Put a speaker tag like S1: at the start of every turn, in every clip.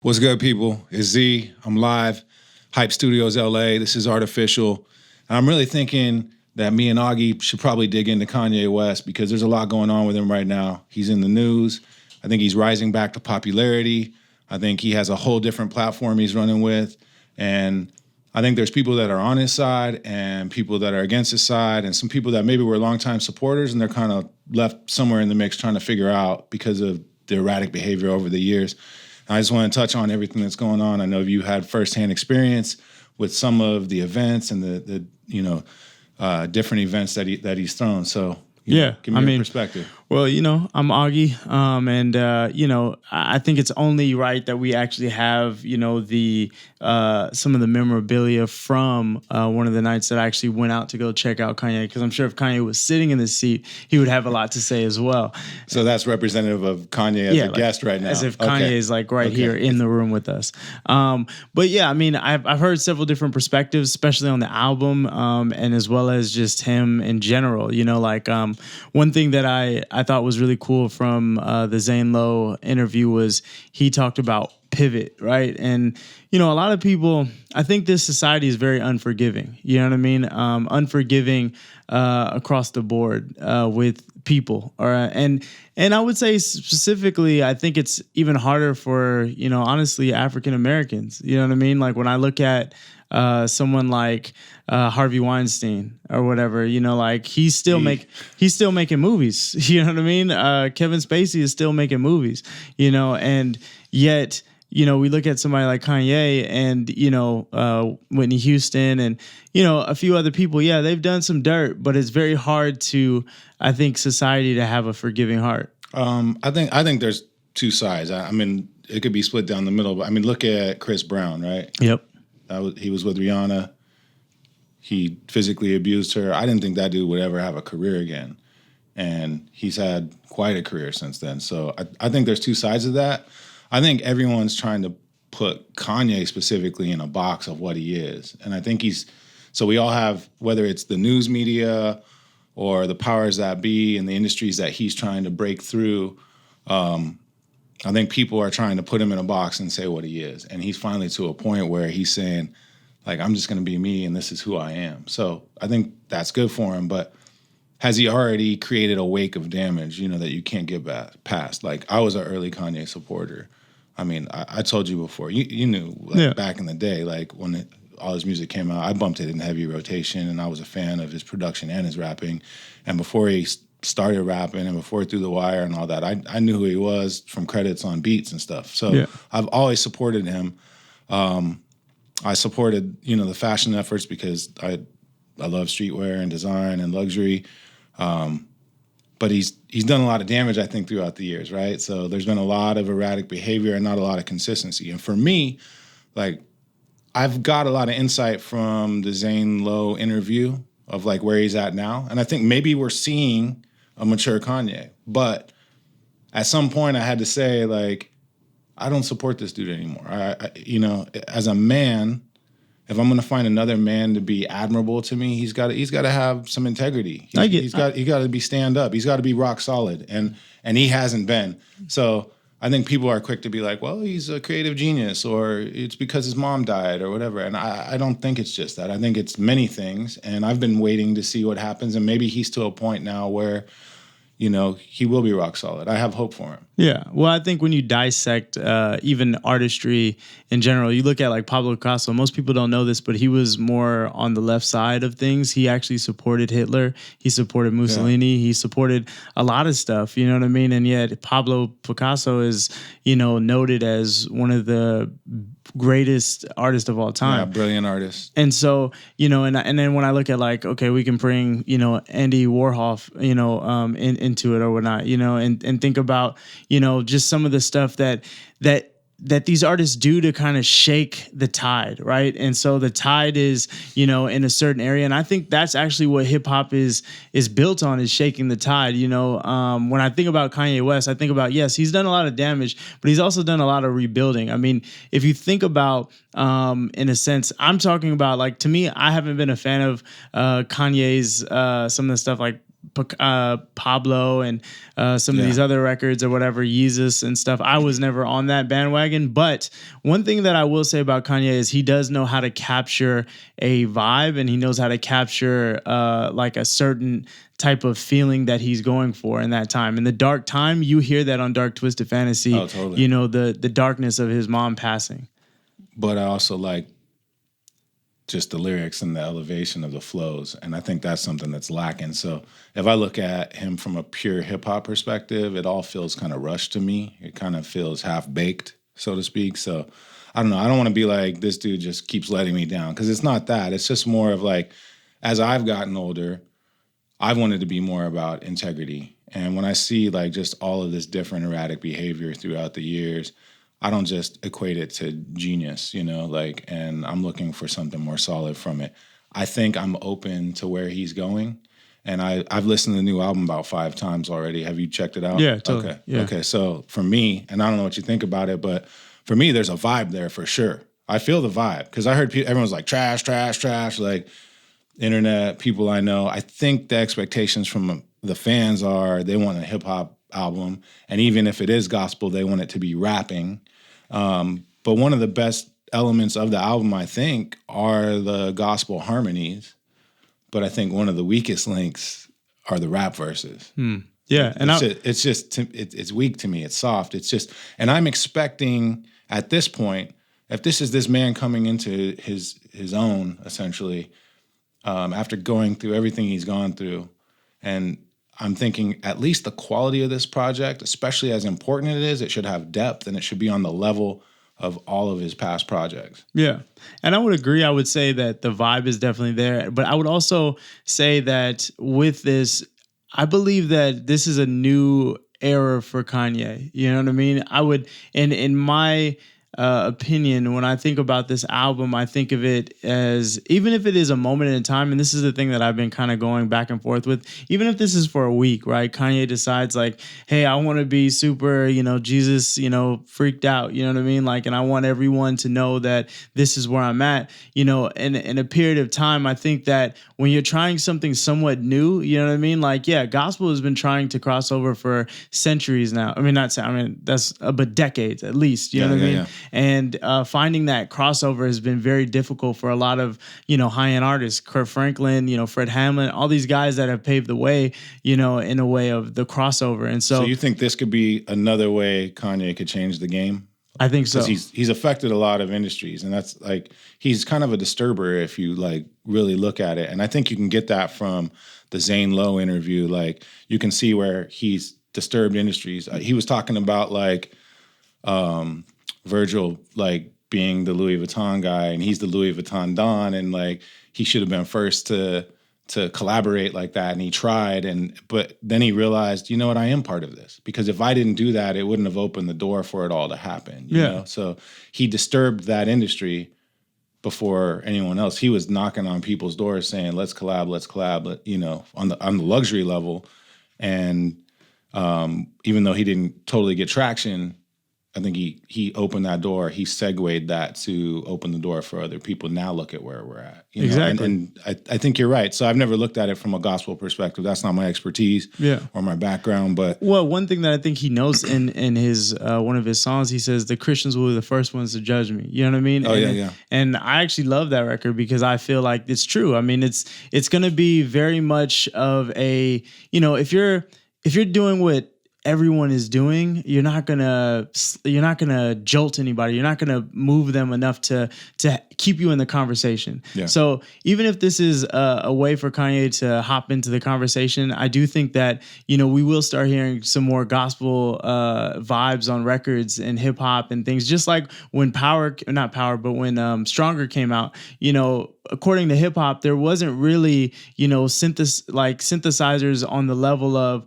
S1: What's good, people? It's Z. I'm live. Hype Studios, LA. This is ArtOfficial. And I'm really thinking that me and Augie should probably dig into Kanye West because there's a lot going on with him right now. He's in the news. I think he's rising back to popularity. I think he has a whole different platform he's running with. And I think there's people that are on his side and people that are against his side and some people that maybe were longtime supporters and they're kind of left somewhere in the mix trying to figure out because of the erratic behavior over the years. I just want to touch on everything that's going on. I know you had firsthand experience with some of the events and the different events that he's thrown. So give me your perspective.
S2: Well, I'm Augie, and I think it's only right that we actually have the some of the memorabilia from one of the nights that I actually went out to go check out Kanye, because I'm sure if Kanye was sitting in this seat, he would have a lot to say as well.
S1: So that's representative of Kanye as a guest right now.
S2: As if Kanye is here in the room with us. But yeah, I mean, I've heard several different perspectives, especially on the album, and as well as just him in general. One thing that I thought was really cool from the Zane Lowe interview was he talked about pivot, right? And, a lot of people, I think this society is very unforgiving. You know what I mean? Unforgiving across the board with people. And I would say specifically, I think it's even harder for, honestly, African Americans. You know what I mean? Like when I look at someone like Harvey Weinstein or whatever, he's still making movies. You know what I mean? Kevin Spacey is still making movies, and yet, we look at somebody like Kanye and, Whitney Houston and, a few other people. Yeah, they've done some dirt, but it's very hard to, I think, society to have a forgiving heart.
S1: I think there's two sides. I mean, it could be split down the middle, but I mean, look at Chris Brown, right?
S2: Yep.
S1: He was with Rihanna. He physically abused her. I didn't think that dude would ever have a career again. And he's had quite a career since then. So I think there's two sides of that. I think everyone's trying to put Kanye specifically in a box of what he is. And I think so we all have, whether it's the news media or the powers that be in the industries that he's trying to break through, I think people are trying to put him in a box and say what he is. And he's finally to a point where he's saying, like, I'm just going to be me and this is who I am. So I think that's good for him. But has he already created a wake of damage, that you can't get past? Like, I was an early Kanye supporter. I mean, I told you before, you knew back in the day, like when all his music came out, I bumped it in heavy rotation and I was a fan of his production and his rapping. And before he started rapping and before Through the Wire and all that, I knew who he was from credits on beats and stuff. So I've always supported him. I supported, the fashion efforts because I love streetwear and design and luxury. But he's done a lot of damage, I think, throughout the years, right? So there's been a lot of erratic behavior and not a lot of consistency. And for me, like, I've got a lot of insight from the Zane Lowe interview of like where he's at now. And I think maybe we're seeing a mature Kanye. But at some point I had to say, like, I don't support this dude anymore. As a man, if I'm going to find another man to be admirable to me, he's got to have some integrity. He's got to be stand up. He's got to be rock solid, and he hasn't been. So I think people are quick to be like, well, he's a creative genius, or it's because his mom died, or whatever. And I don't think it's just that. I think it's many things, and I've been waiting to see what happens, and maybe he's to a point now where, he will be rock solid. I have hope for him.
S2: Yeah. Well, I think when you dissect even artistry in general, you look at like Pablo Picasso. Most people don't know this, but he was more on the left side of things. He actually supported Hitler. He supported Mussolini. He supported a lot of stuff. You know what I mean? And yet Pablo Picasso is, noted as one of the greatest artist of all time.
S1: Yeah, brilliant artist.
S2: And so, and then when I look at like, okay, we can bring, Andy Warhol, into it or whatnot, and think about, just some of the stuff that these artists do to kind of shake the tide, right? And so the tide is, in a certain area. And I think that's actually what hip hop is built on, is shaking the tide. When I think about Kanye West, I think about, yes, he's done a lot of damage, but he's also done a lot of rebuilding. I mean, if you think about, in a sense, I'm talking about, like, to me, I haven't been a fan of Kanye's, some of the stuff like Pablo and some of these other records or whatever, DeJesus and stuff. I was never on that bandwagon. But one thing that I will say about Kanye is he does know how to capture a vibe, and he knows how to capture like a certain type of feeling that he's going for in that time. In the dark time, you hear that on Dark Twisted Fantasy.
S1: Oh, totally.
S2: You know, the darkness of his mom passing.
S1: But I also like just the lyrics and the elevation of the flows. And I think that's something that's lacking. So if I look at him from a pure hip hop perspective, it all feels kind of rushed to me. It kind of feels half baked, so to speak. So I don't know. I don't want to be like, this dude just keeps letting me down, because it's not that. It's just more of like, as I've gotten older, I've wanted to be more about integrity. And when I see like just all of this different erratic behavior throughout the years, I don't just equate it to genius, you know, like, and I'm looking for something more solid from it. I think I'm open to where he's going. And I've listened to the new album about 5 times already. Have you checked it out?
S2: Yeah, totally.
S1: Okay.
S2: Yeah.
S1: Okay. So for me, and I don't know what you think about it, but for me, there's a vibe there for sure. I feel the vibe, because I heard everyone's like trash, trash, trash, like internet, people I know. I think the expectations from the fans are they want a hip hop album. And even if it is gospel, they want it to be rapping. But one of the best elements of the album, I think, are the gospel harmonies. But I think one of the weakest links are the rap verses.
S2: Yeah, and
S1: it's weak to me. It's soft. It's just, and I'm expecting at this point, if this is this man coming into his own, essentially, after going through everything he's gone through, and I'm thinking at least the quality of this project, especially as important it is, it should have depth, and it should be on the level of all of his past projects.
S2: Yeah. And I would agree. I would say that the vibe is definitely there. But I would also say that with this, I believe that this is a new era for Kanye. You know what I mean? I would, in my opinion, when I think about this album, I think of it as, even if it is a moment in time, and this is the thing that I've been kind of going back and forth with, even if this is for a week, right? Kanye decides like, hey, I want to be super, Jesus, freaked out, you know what I mean? Like, and I want everyone to know that this is where I'm at, in a period of time. I think that when you're trying something somewhat new, you know what I mean? Like, yeah, gospel has been trying to cross over for centuries now. But decades at least, you know what I mean? Yeah. And finding that crossover has been very difficult for a lot of, high-end artists, Kurt Franklin, Fred Hammond, all these guys that have paved the way, in a way of the crossover. And so
S1: you think this could be another way Kanye could change the game?
S2: I think so.
S1: Because he's affected a lot of industries, and that's like, he's kind of a disturber if you like really look at it. And I think you can get that from the Zane Lowe interview. Like, you can see where he's disturbed industries. He was talking about like Virgil like being the Louis Vuitton guy, and he's the Louis Vuitton Don, and like he should have been first to collaborate like that, and he tried, but then he realized, you know what, I am part of this, because if I didn't do that, it wouldn't have opened the door for it all to happen. You know? So he disturbed that industry before anyone else. He was knocking on people's doors saying, let's collab, on the luxury level. And even though he didn't totally get traction, I think he opened that door. He segued that to open the door for other people. Now look at where we're at.
S2: Exactly.
S1: And I think you're right. So I've never looked at it from a gospel perspective. That's not my expertise or my background. But
S2: one thing that I think he knows in his one of his songs, he says the Christians will be the first ones to judge me. You know what I mean? And I actually love that record because I feel like it's true. I mean, it's going to be very much of a, if you're doing what everyone is doing, you're not gonna jolt anybody. You're not gonna move them enough to keep you in the conversation. Yeah. So even if this is a way for Kanye to hop into the conversation, I do think that we will start hearing some more gospel vibes on records and hip hop and things. Just like when when Stronger came out, according to hip hop, there wasn't really synthesizers on the level of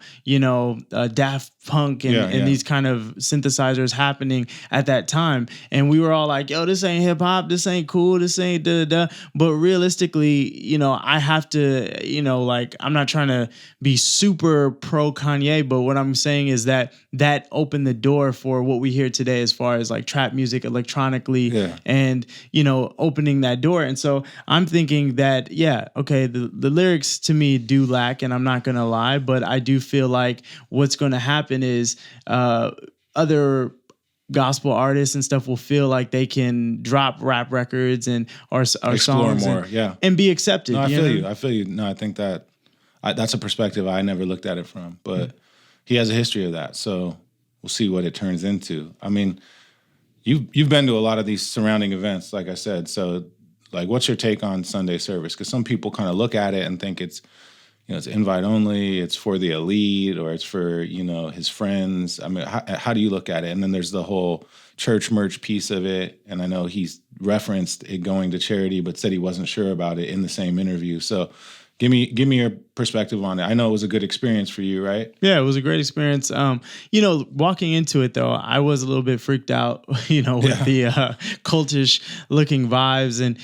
S2: Daft punk and these kind of synthesizers happening at that time. And we were all like, yo, this ain't hip hop. This ain't cool. This ain't da. But realistically, I have to, like, I'm not trying to be super pro Kanye, but what I'm saying is that opened the door for what we hear today as far as like trap music electronically and, opening that door. And so I'm thinking that, okay, the lyrics to me do lack, and I'm not going to lie, but I do feel like what's going to happen is other gospel artists and stuff will feel like they can drop rap records and or songs
S1: more,
S2: and be accepted.
S1: No, I feel you. No, I think that's a perspective I never looked at it from, but he has a history of that. So we'll see what it turns into. I mean, you've been to a lot of these surrounding events, like I said. So like, what's your take on Sunday service? Because some people kind of look at it and think it's, it's invite only, it's for the elite, or it's for, his friends. I mean, how do you look at it? And then there's the whole church merch piece of it. And I know he's referenced it going to charity, but said he wasn't sure about it in the same interview. So give me your perspective on it. I know it was a good experience for you, right?
S2: Yeah, it was a great experience. Walking into it though, I was a little bit freaked out, with the cultish looking vibes. And,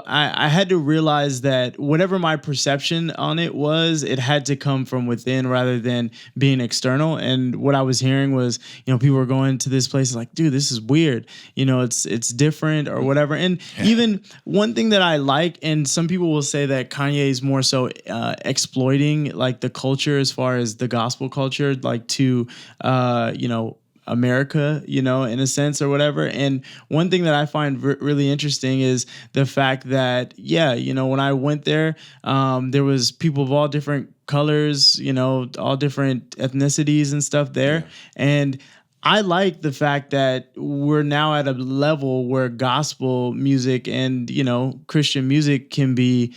S2: I had to realize that whatever my perception on it was, it had to come from within rather than being external. And what I was hearing was, people were going to this place like, dude, this is weird. It's different or whatever. And even one thing that I like, and some people will say that Kanye is more so exploiting like the culture as far as the gospel culture, like to America, in a sense or whatever. And one thing that I find really interesting is the fact that, when I went there, there was people of all different colors, all different ethnicities and stuff there. Yeah. And I like the fact that we're now at a level where gospel music and, Christian music can be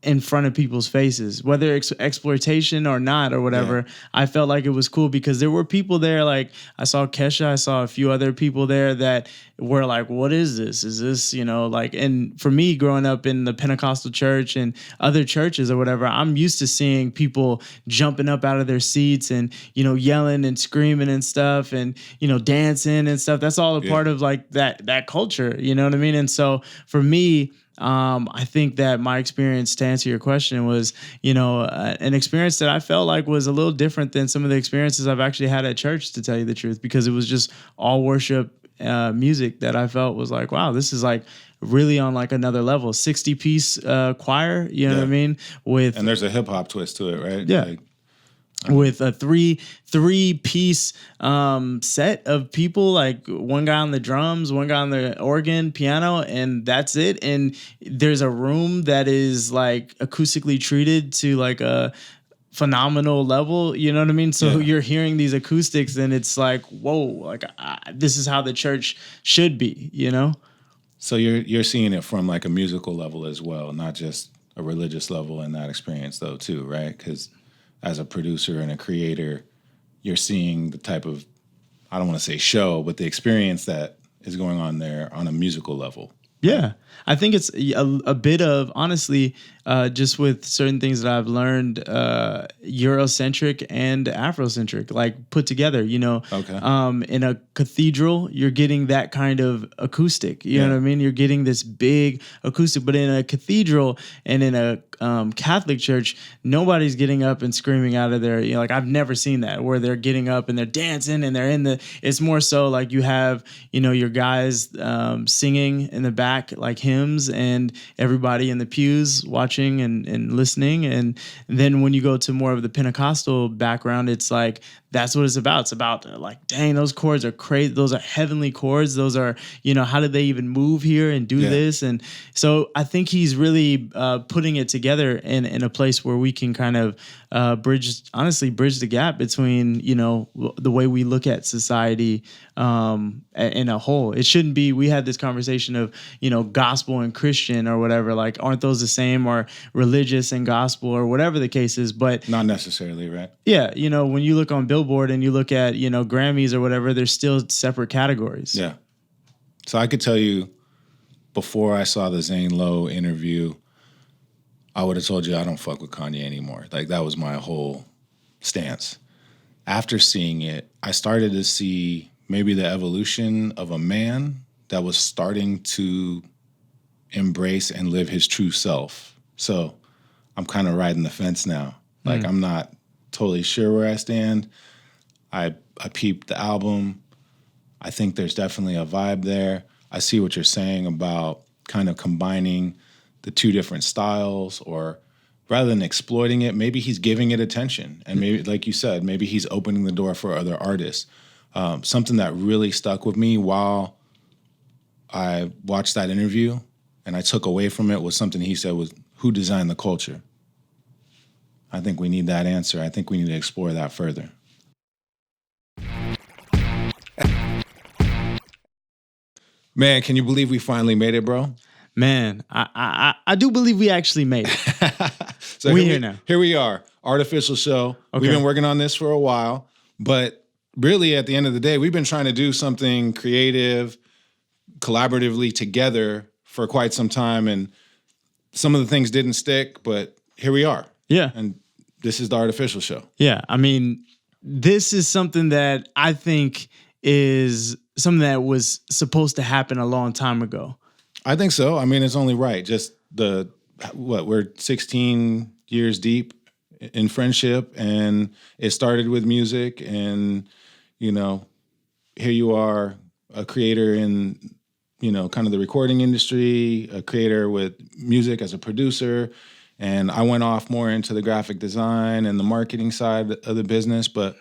S2: in front of people's faces, whether it's exploitation or not or whatever. Yeah. I felt like it was cool because there were people there. Like I saw Kesha, I saw a few other people there that were like, what is this? Is this, and for me growing up in the Pentecostal church and other churches or whatever, I'm used to seeing people jumping up out of their seats and, yelling and screaming and stuff and, dancing and stuff. That's all a part of like that culture, you know what I mean? And so for me, I think that my experience, to answer your question, was, an experience that I felt like was a little different than some of the experiences I've actually had at church, to tell you the truth, because it was just all worship music that I felt was like, wow, this is like really on like another level. 60-piece choir, you know what I mean?
S1: And there's a hip hop twist to it, right?
S2: Yeah. With a three-piece set of people, like one guy on the drums, one guy on the organ, piano, and that's it. And there's a room that is like acoustically treated to like a phenomenal level, you know what I mean? So you're hearing these acoustics and it's like, whoa, like this is how the church should be,
S1: So you're seeing it from like a musical level as well, not just a religious level in that experience though too, right? Because as a producer and a creator, you're seeing the type of, I don't want to say show, but the experience that is going on there on a musical level.
S2: Yeah, I think it's a bit of, honestly, just with certain things that I've learned, Eurocentric and Afrocentric, like put together, Okay. In a cathedral, you're getting that kind of acoustic, you know what I mean? You're getting this big acoustic, but in a cathedral and in a Catholic church, nobody's getting up and screaming out of there. Like I've never seen that where they're getting up and they're dancing and they're it's more so like you have, your guys singing in the back like hymns and everybody in the pews watching and listening. And then when you go to more of the Pentecostal background, it's like, that's what it's about. It's about like, dang, those chords are crazy. Those are heavenly chords. Those are, how did they even move here and do this? And so I think he's really putting it together in a place where we can kind of bridge the gap between, the way we look at society in a whole. It shouldn't be, we had this conversation of, gospel and Christian or whatever, like, aren't those the same, or religious and gospel or whatever the case is, but
S1: not necessarily, right?
S2: Yeah. When you look on Billboard and you look at, Grammys or whatever, there's still separate categories.
S1: Yeah. So I could tell you, before I saw the Zane Lowe interview, I would have told you I don't fuck with Kanye anymore. Like that was my whole stance. after seeing it, I started to see maybe the evolution of a man that was starting to embrace and live his true self. So I'm kind of riding the fence now. Like, I'm not totally sure where I stand. I peeped the album. I think there's definitely a vibe there. I see what you're saying about kind of combining the two different styles, or rather than exploiting it, maybe he's giving it attention. And maybe, like you said, maybe he's opening the door for other artists. Something that really stuck with me while I watched that interview and I took away from it was something he said was, who designed the culture? I think we need that answer. I think we need to explore that further. Man, can you believe we finally made it, bro?
S2: Man, I do believe we actually made it.
S1: So
S2: we're here now.
S1: Here we are, ArtOfficial show.
S2: Okay.
S1: We've been working on this for a while, but really at the end of the day, we've been trying to do something creative, collaboratively together for quite some time, and some of the things didn't stick, but here we are.
S2: Yeah.
S1: And this is the ArtOfficial show.
S2: Yeah. I mean, this is something that I think is something that was supposed to happen a long time ago.
S1: I think so. I mean, it's only right. Just we're 16 years deep in friendship, and it started with music, and, you know, here you are, a creator in, you know, kind of the recording industry, a creator with music as a producer. And I went off more into the graphic design and the marketing side of the business, but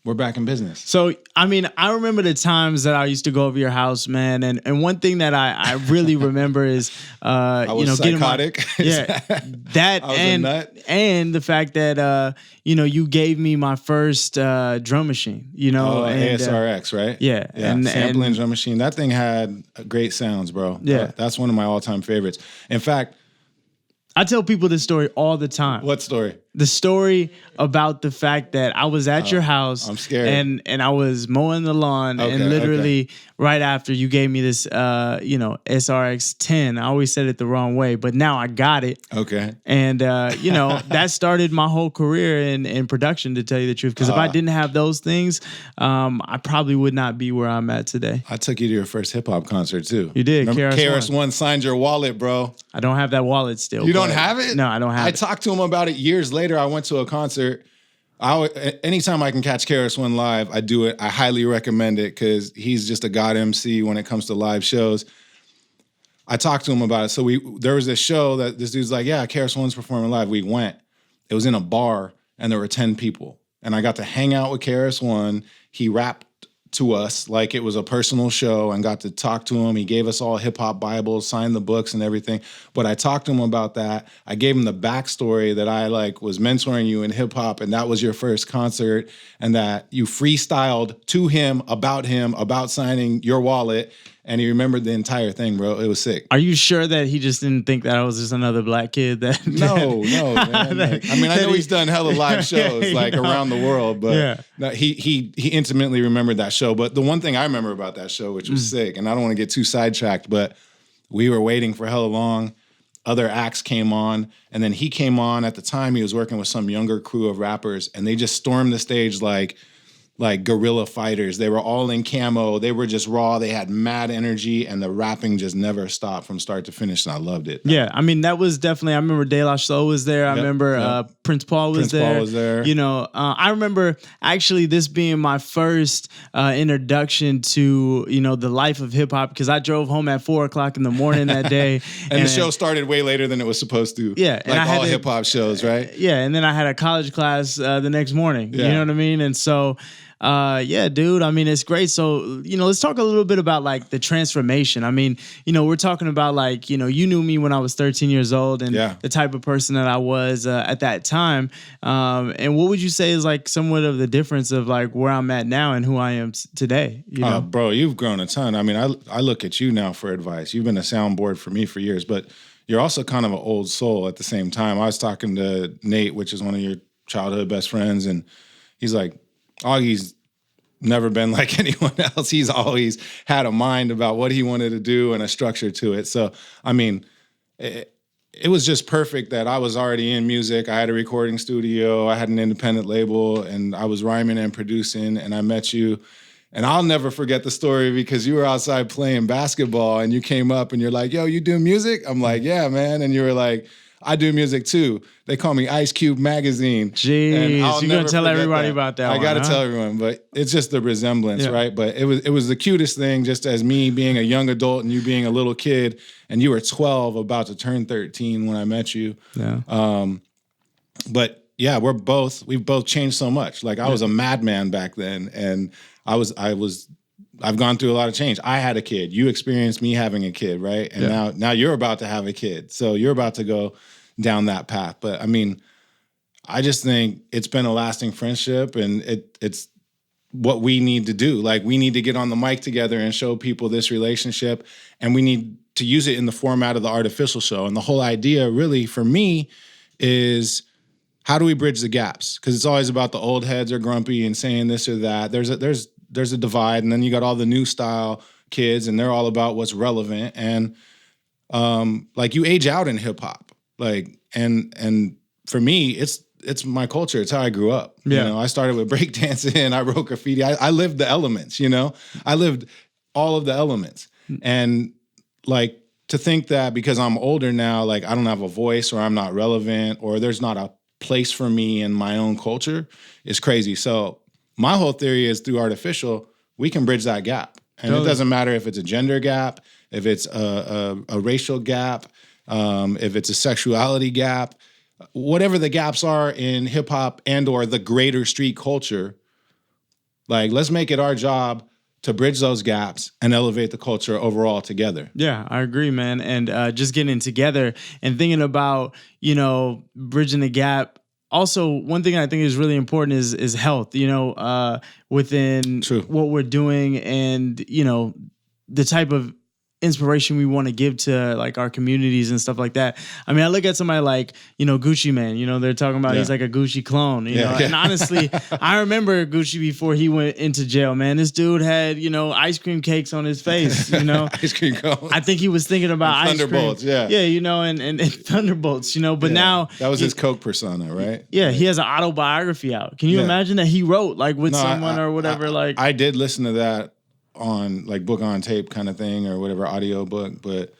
S1: we're back in business.
S2: So, I mean, I remember the times that I used to go over your house, man. And one thing that I really remember is,
S1: I was psychotic.
S2: That
S1: I was a nut.
S2: And the fact that, you know, you gave me my first drum machine, you know. And,
S1: ASRX, right?
S2: Yeah.
S1: Sampling drum machine. That thing had great sounds, bro.
S2: Yeah.
S1: That's one of my all-time favorites. In fact,
S2: I tell people this story all the time.
S1: What story?
S2: The story about the fact that I was at your house.
S1: I'm scared.
S2: And I was mowing the lawn, and literally right after you gave me this, you know, SRX 10. I always said it the wrong way, but now I got it.
S1: Okay.
S2: And, you know, that started my whole career in production, to tell you the truth. Because if I didn't have those things, I probably would not be where I'm at today.
S1: I took you to your first hip-hop concert, too.
S2: You did.
S1: KRS-One signed your wallet, bro.
S2: I don't have that wallet still.
S1: You don't have it?
S2: No, I don't have it.
S1: I talked to him about it years later. I went to a concert. Anytime I can catch KRS-One live, I do it. I highly recommend it because he's just a god MC when it comes to live shows. I talked to him about it. So there was this show that this dude's like, yeah, KRS-One's performing live. We went. It was in a bar, and there were 10 people. And I got to hang out with KRS-One. He rapped to us like it was a personal show, and got to talk to him. He gave us all hip-hop Bibles, signed the books and everything. But I talked to him about that. I gave him the backstory that I was mentoring you in hip-hop, and that was your first concert, and that you freestyled to him about signing your wallet, and he remembered the entire thing, bro. It was sick.
S2: Are you sure that he just didn't think that I was just another black kid?
S1: No, man. I know he's done hella live shows around the world, but no, he intimately remembered that show. But the one thing I remember about that show, which was sick, and I don't want to get too sidetracked, but we were waiting for hella long. Other acts came on, and then he came on. At the time, he was working with some younger crew of rappers, and they just stormed the stage like guerrilla fighters. They were all in camo. They were just raw. They had mad energy, and the rapping just never stopped from start to finish, and I loved it.
S2: Yeah, I mean, that was definitely, I remember De La Soul was there. I remember Prince Paul was there. You know, I remember actually this being my first introduction to, you know, the life of hip hop, because I drove home at 4:00 in the morning that day.
S1: and the show started way later than it was supposed to.
S2: Yeah.
S1: Like all hip hop shows, right?
S2: Yeah, and then I had a college class the next morning.
S1: Yeah.
S2: You know what I mean? And so, yeah, dude, I mean, it's great. So, you know, let's talk a little bit about the transformation. I mean, you know, we're talking about you know, you knew me when I was 13 years old, and the type of person that I was at that time. And what would you say is somewhat of the difference of where I'm at now and who I am today? You know?
S1: Bro, you've grown a ton. I mean, I look at you now for advice. You've been a soundboard for me for years, but you're also kind of an old soul at the same time. I was talking to Nate, which is one of your childhood best friends, and he's like, Augie's never been like anyone else. He's always had a mind about what he wanted to do and a structure to it. So, I mean, it was just perfect that I was already in music. I had a recording studio, I had an independent label, and I was rhyming and producing, and I met you. And I'll never forget the story because you were outside playing basketball and you came up and you're like, yo, you do music? I'm like, yeah, man. And you were like, I do music too. They call me Ice Cube Magazine.
S2: Jeez, you're going to tell everybody about that
S1: I got to tell everyone, but it's just the resemblance, right? But it was the cutest thing, just as me being a young adult and you being a little kid, and you were 12, about to turn 13 when I met you.
S2: Yeah.
S1: But yeah, we've both changed so much. Like I was a madman back then, and I've gone through a lot of change. I had a kid. You experienced me having a kid, right? And now you're about to have a kid. So you're about to go down that path. But I mean, I just think it's been a lasting friendship, and it's what we need to do. Like we need to get on the mic together and show people this relationship, and we need to use it in the format of the Artofficial show. And the whole idea really for me is, how do we bridge the gaps? Because it's always about the old heads are grumpy and saying this or that. There's a divide, and then you got all the new style kids, and they're all about what's relevant. And like you age out in hip hop, like and for me, it's my culture. It's how I grew up.
S2: Yeah.
S1: You know, I started with breakdancing. I wrote graffiti. I lived the elements. You know, I lived all of the elements, and like to think that because I'm older now, like I don't have a voice or I'm not relevant or there's not a place for me in my own culture is crazy. So my whole theory is through Artofficial, we can bridge that gap. And It doesn't matter if it's a gender gap, if it's a racial gap, if it's a sexuality gap, whatever the gaps are in hip hop and or the greater street culture, like let's make it our job to bridge those gaps and elevate the culture overall together.
S2: Yeah, I agree, man. And just getting together and thinking about, you know, bridging the gap. Also, one thing I think is really important is health, you know, within what we're doing and, you know, the type of inspiration we want to give to like our communities and stuff like that. I mean, I look at somebody like, you know, Gucci Mane, you know, they're talking about he's like a Gucci clone, you know, and honestly, I remember Gucci before he went into jail, man. This dude had, you know, ice cream cakes on his face, you know.
S1: Ice cream cones.
S2: I think he was thinking about ice cream.
S1: Thunderbolts, yeah,
S2: you know, and Thunderbolts, you know, but now.
S1: That was his Coke persona, right?
S2: Yeah, he has an autobiography out. Can you imagine that he wrote like with someone or whatever?
S1: I did listen to that on like book on tape kind of thing or whatever audio book, but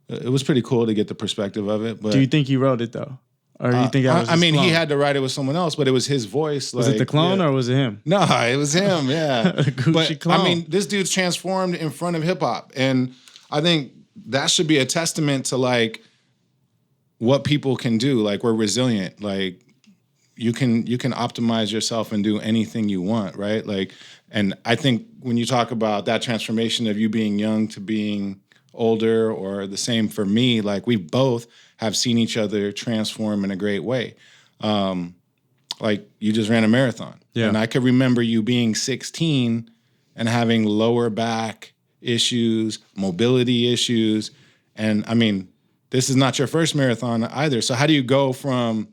S1: it was pretty cool to get the perspective of it. But
S2: do you think he wrote it though, or do you think that was
S1: I mean
S2: clone?
S1: He had to write it with someone else, but it was his voice.
S2: Was it the clone or was it him?
S1: No, it was him. Yeah,
S2: Gucci clone.
S1: I mean, this dude's transformed in front of hip hop, and I think that should be a testament to like what people can do. Like we're resilient. Like you can optimize yourself and do anything you want, right? Like. And I think when you talk about that transformation of you being young to being older, or the same for me, like we both have seen each other transform in a great way. Like you just ran a marathon. Yeah. And I could remember you being 16 and having lower back issues, mobility issues. And I mean, this is not your first marathon either. So how do you go from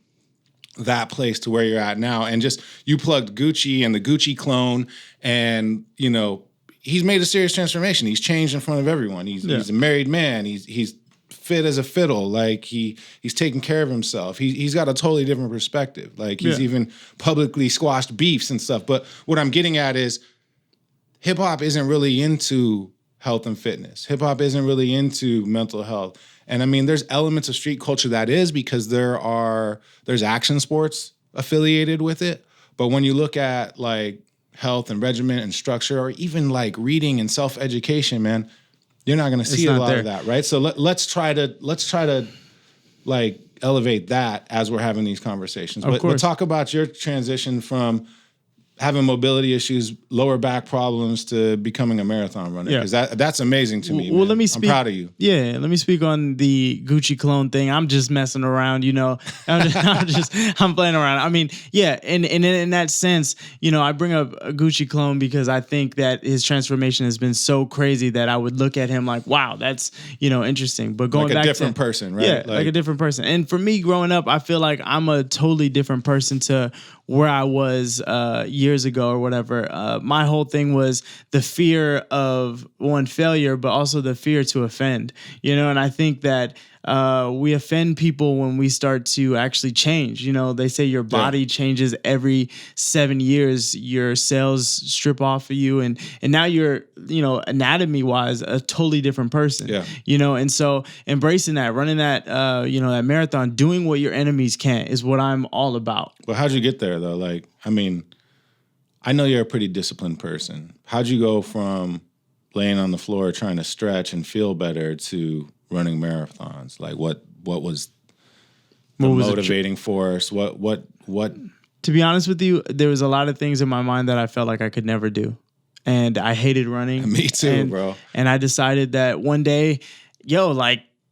S1: that place to where you're at now? And just you plugged Gucci and the Gucci clone, and you know he's made a serious transformation. He's changed in front of everyone. He's a married man. He's fit as a fiddle. Like he's taking care of himself. He's got a totally different perspective. Like he's even publicly squashed beefs and stuff. But what I'm getting at is hip hop isn't really into health and fitness. Hip hop isn't really into mental health. And I mean, there's elements of street culture that is, because there's action sports affiliated with it. But when you look at like health and regimen and structure, or even like reading and self-education, man, you're not going to see a lot of that, right? So let's try to like elevate that as we're having these conversations. But talk about your transition from having mobility issues, lower back problems, to becoming a marathon runner. Because that's amazing to me.
S2: Well, let me speak.
S1: I'm proud of you.
S2: Yeah, let me speak on the Gucci clone thing. I'm just messing around, you know. I'm playing around. I mean, yeah, and in that sense, you know, I bring up a Gucci clone because I think that his transformation has been so crazy that I would look at him like, wow, that's, you know, interesting. But going
S1: like
S2: back
S1: a different person, right?
S2: Yeah, like a different person. And for me growing up, I feel like I'm a totally different person to where I was years years ago or whatever, my whole thing was the fear of failure, but also the fear to offend, and I think that we offend people when we start to actually change. They say your body changes every 7 years. Your cells strip off of you, and now you're, anatomy wise, a totally different person. Yeah. And so embracing that, running that, that marathon, doing what your enemies can't is what I'm all about.
S1: Well, how'd you get there though? Like, I mean, I know you're a pretty disciplined person. How'd you go from laying on the floor trying to stretch and feel better to running marathons? Like what was the motivating force? What
S2: To be honest with you, there was a lot of things in my mind that I felt like I could never do. And I hated running.
S1: Me too, bro.
S2: And I decided that one day,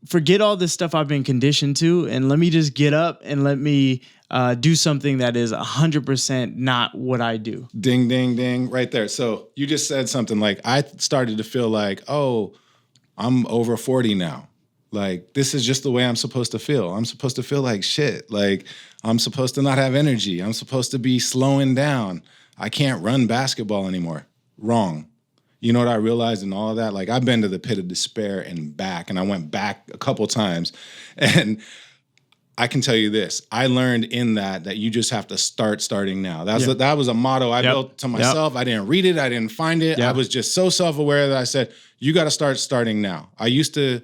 S2: forget all this stuff I've been conditioned to, and let me just get up and let me do something that is 100% not what I do.
S1: Ding, ding, ding, right there. So you just said something like, I started to feel like, oh, I'm over 40 now. Like, this is just the way I'm supposed to feel. I'm supposed to feel like shit. Like, I'm supposed to not have energy. I'm supposed to be slowing down. I can't run basketball anymore. Wrong. You know what I realized in all of that? Like, I've been to the pit of despair and back, and I went back a couple times. And I can tell you this. I learned in that you just have to starting now. That was a motto I built to myself. I didn't read it. I didn't find it. I was just so self-aware that I said, you got to starting now. I used to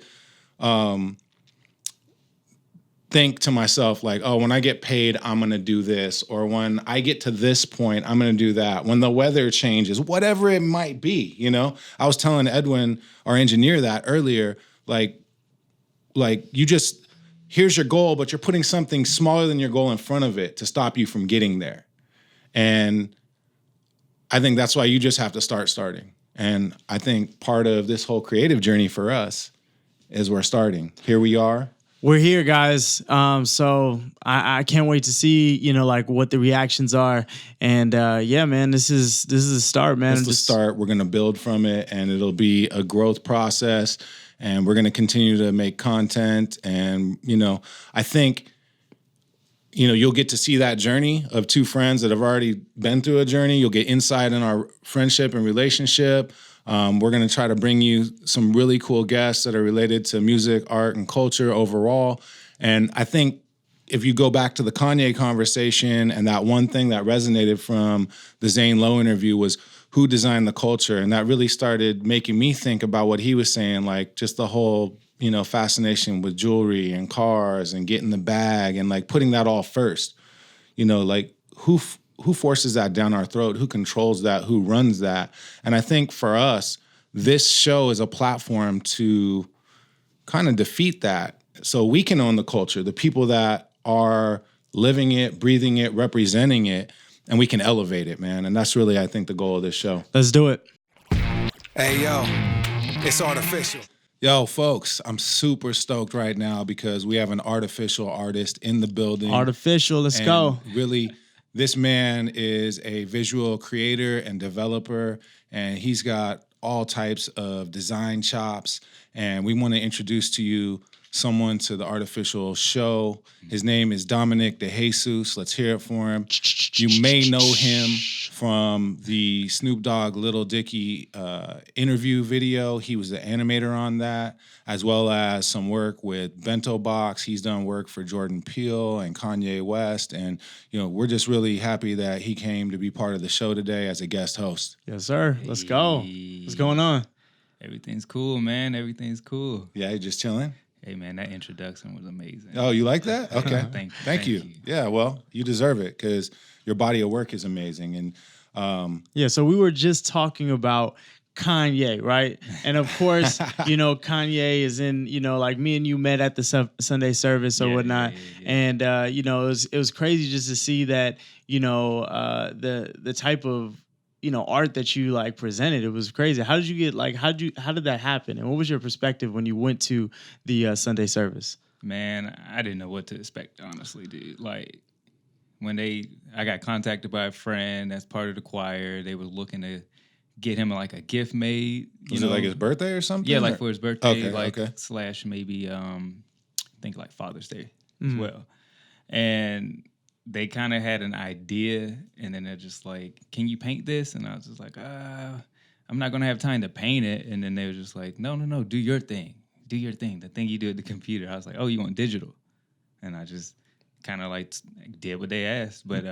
S1: think to myself like, oh, when I get paid, I'm going to do this. Or when I get to this point, I'm going to do that. When the weather changes, whatever it might be, I was telling Edwin, our engineer, that earlier, like you just, here's your goal, but you're putting something smaller than your goal in front of it to stop you from getting there. And I think that's why you just have to starting. And I think part of this whole creative journey for us is we're starting. Here we are.
S2: We're here, guys. So I can't wait to see, what the reactions are. And man, this is a start, man.
S1: It's the start. We're going to build from it, and it'll be a growth process. And we're going to continue to make content. And, I think, you'll get to see that journey of two friends that have already been through a journey. You'll get insight in our friendship and relationship. We're going to try to bring you some really cool guests that are related to music, art, and culture overall. And I think if you go back to the Kanye conversation, and that one thing that resonated from the Zane Lowe interview was who designed the culture. And that really started making me think about what he was saying, like just the whole, fascination with jewelry and cars and getting the bag and like putting that all first, like who forces that down our throat? Who controls that? Who runs that? And I think for us, this show is a platform to kind of defeat that. So we can own the culture, the people that are living it, breathing it, representing it, and we can elevate it, man. And that's really, I think, the goal of this show.
S2: Let's do it.
S3: Hey, yo, it's ArtOfficial.
S1: Yo, folks, I'm super stoked right now because we have an ArtOfficial artist in the building.
S2: ArtOfficial, let's go.
S1: Really, this man is a visual creator and developer, and he's got all types of design chops. And we want to introduce to you someone to the ArtOfficial show. His name is Dominick DeJesus. Let's hear it for him. You may know him from the Snoop Dogg Little Dicky interview video. He was the animator on that, as well as some work with Bento Box. He's done work for Jordan Peele and Kanye West. And, we're just really happy that he came to be part of the show today as a guest host.
S2: Yes, sir. Let's go. What's going on?
S4: Everything's cool, man. Everything's cool.
S1: Yeah, you just chilling?
S4: Hey, man, that introduction was amazing.
S1: Oh, you like that? Okay.
S4: Thank you.
S1: Yeah, well, you deserve it because your body of work is amazing. And
S2: so we were just talking about Kanye, right? And of course, Kanye is in, like me and you met at the Sunday service or whatnot. Yeah. And, it was crazy just to see that, the type of, art that you like presented. It was crazy. How did you get how did that happen? And what was your perspective when you went to the Sunday service?
S4: Man, I didn't know what to expect, honestly, dude. Like I got contacted by a friend that's part of the choir. They were looking to get him like a gift made.
S1: Was it like his birthday or something?
S4: Yeah, like for his birthday,
S1: /
S4: maybe I think like Father's Day as well. And they kind of had an idea, and then they're just like, "Can you paint this?" And I was just like, I'm not gonna have time to paint it. And then they were just like, no, do your thing. Do your thing. The thing you do at the computer. I was like, oh, you want digital? And I just kind of like did what they asked, but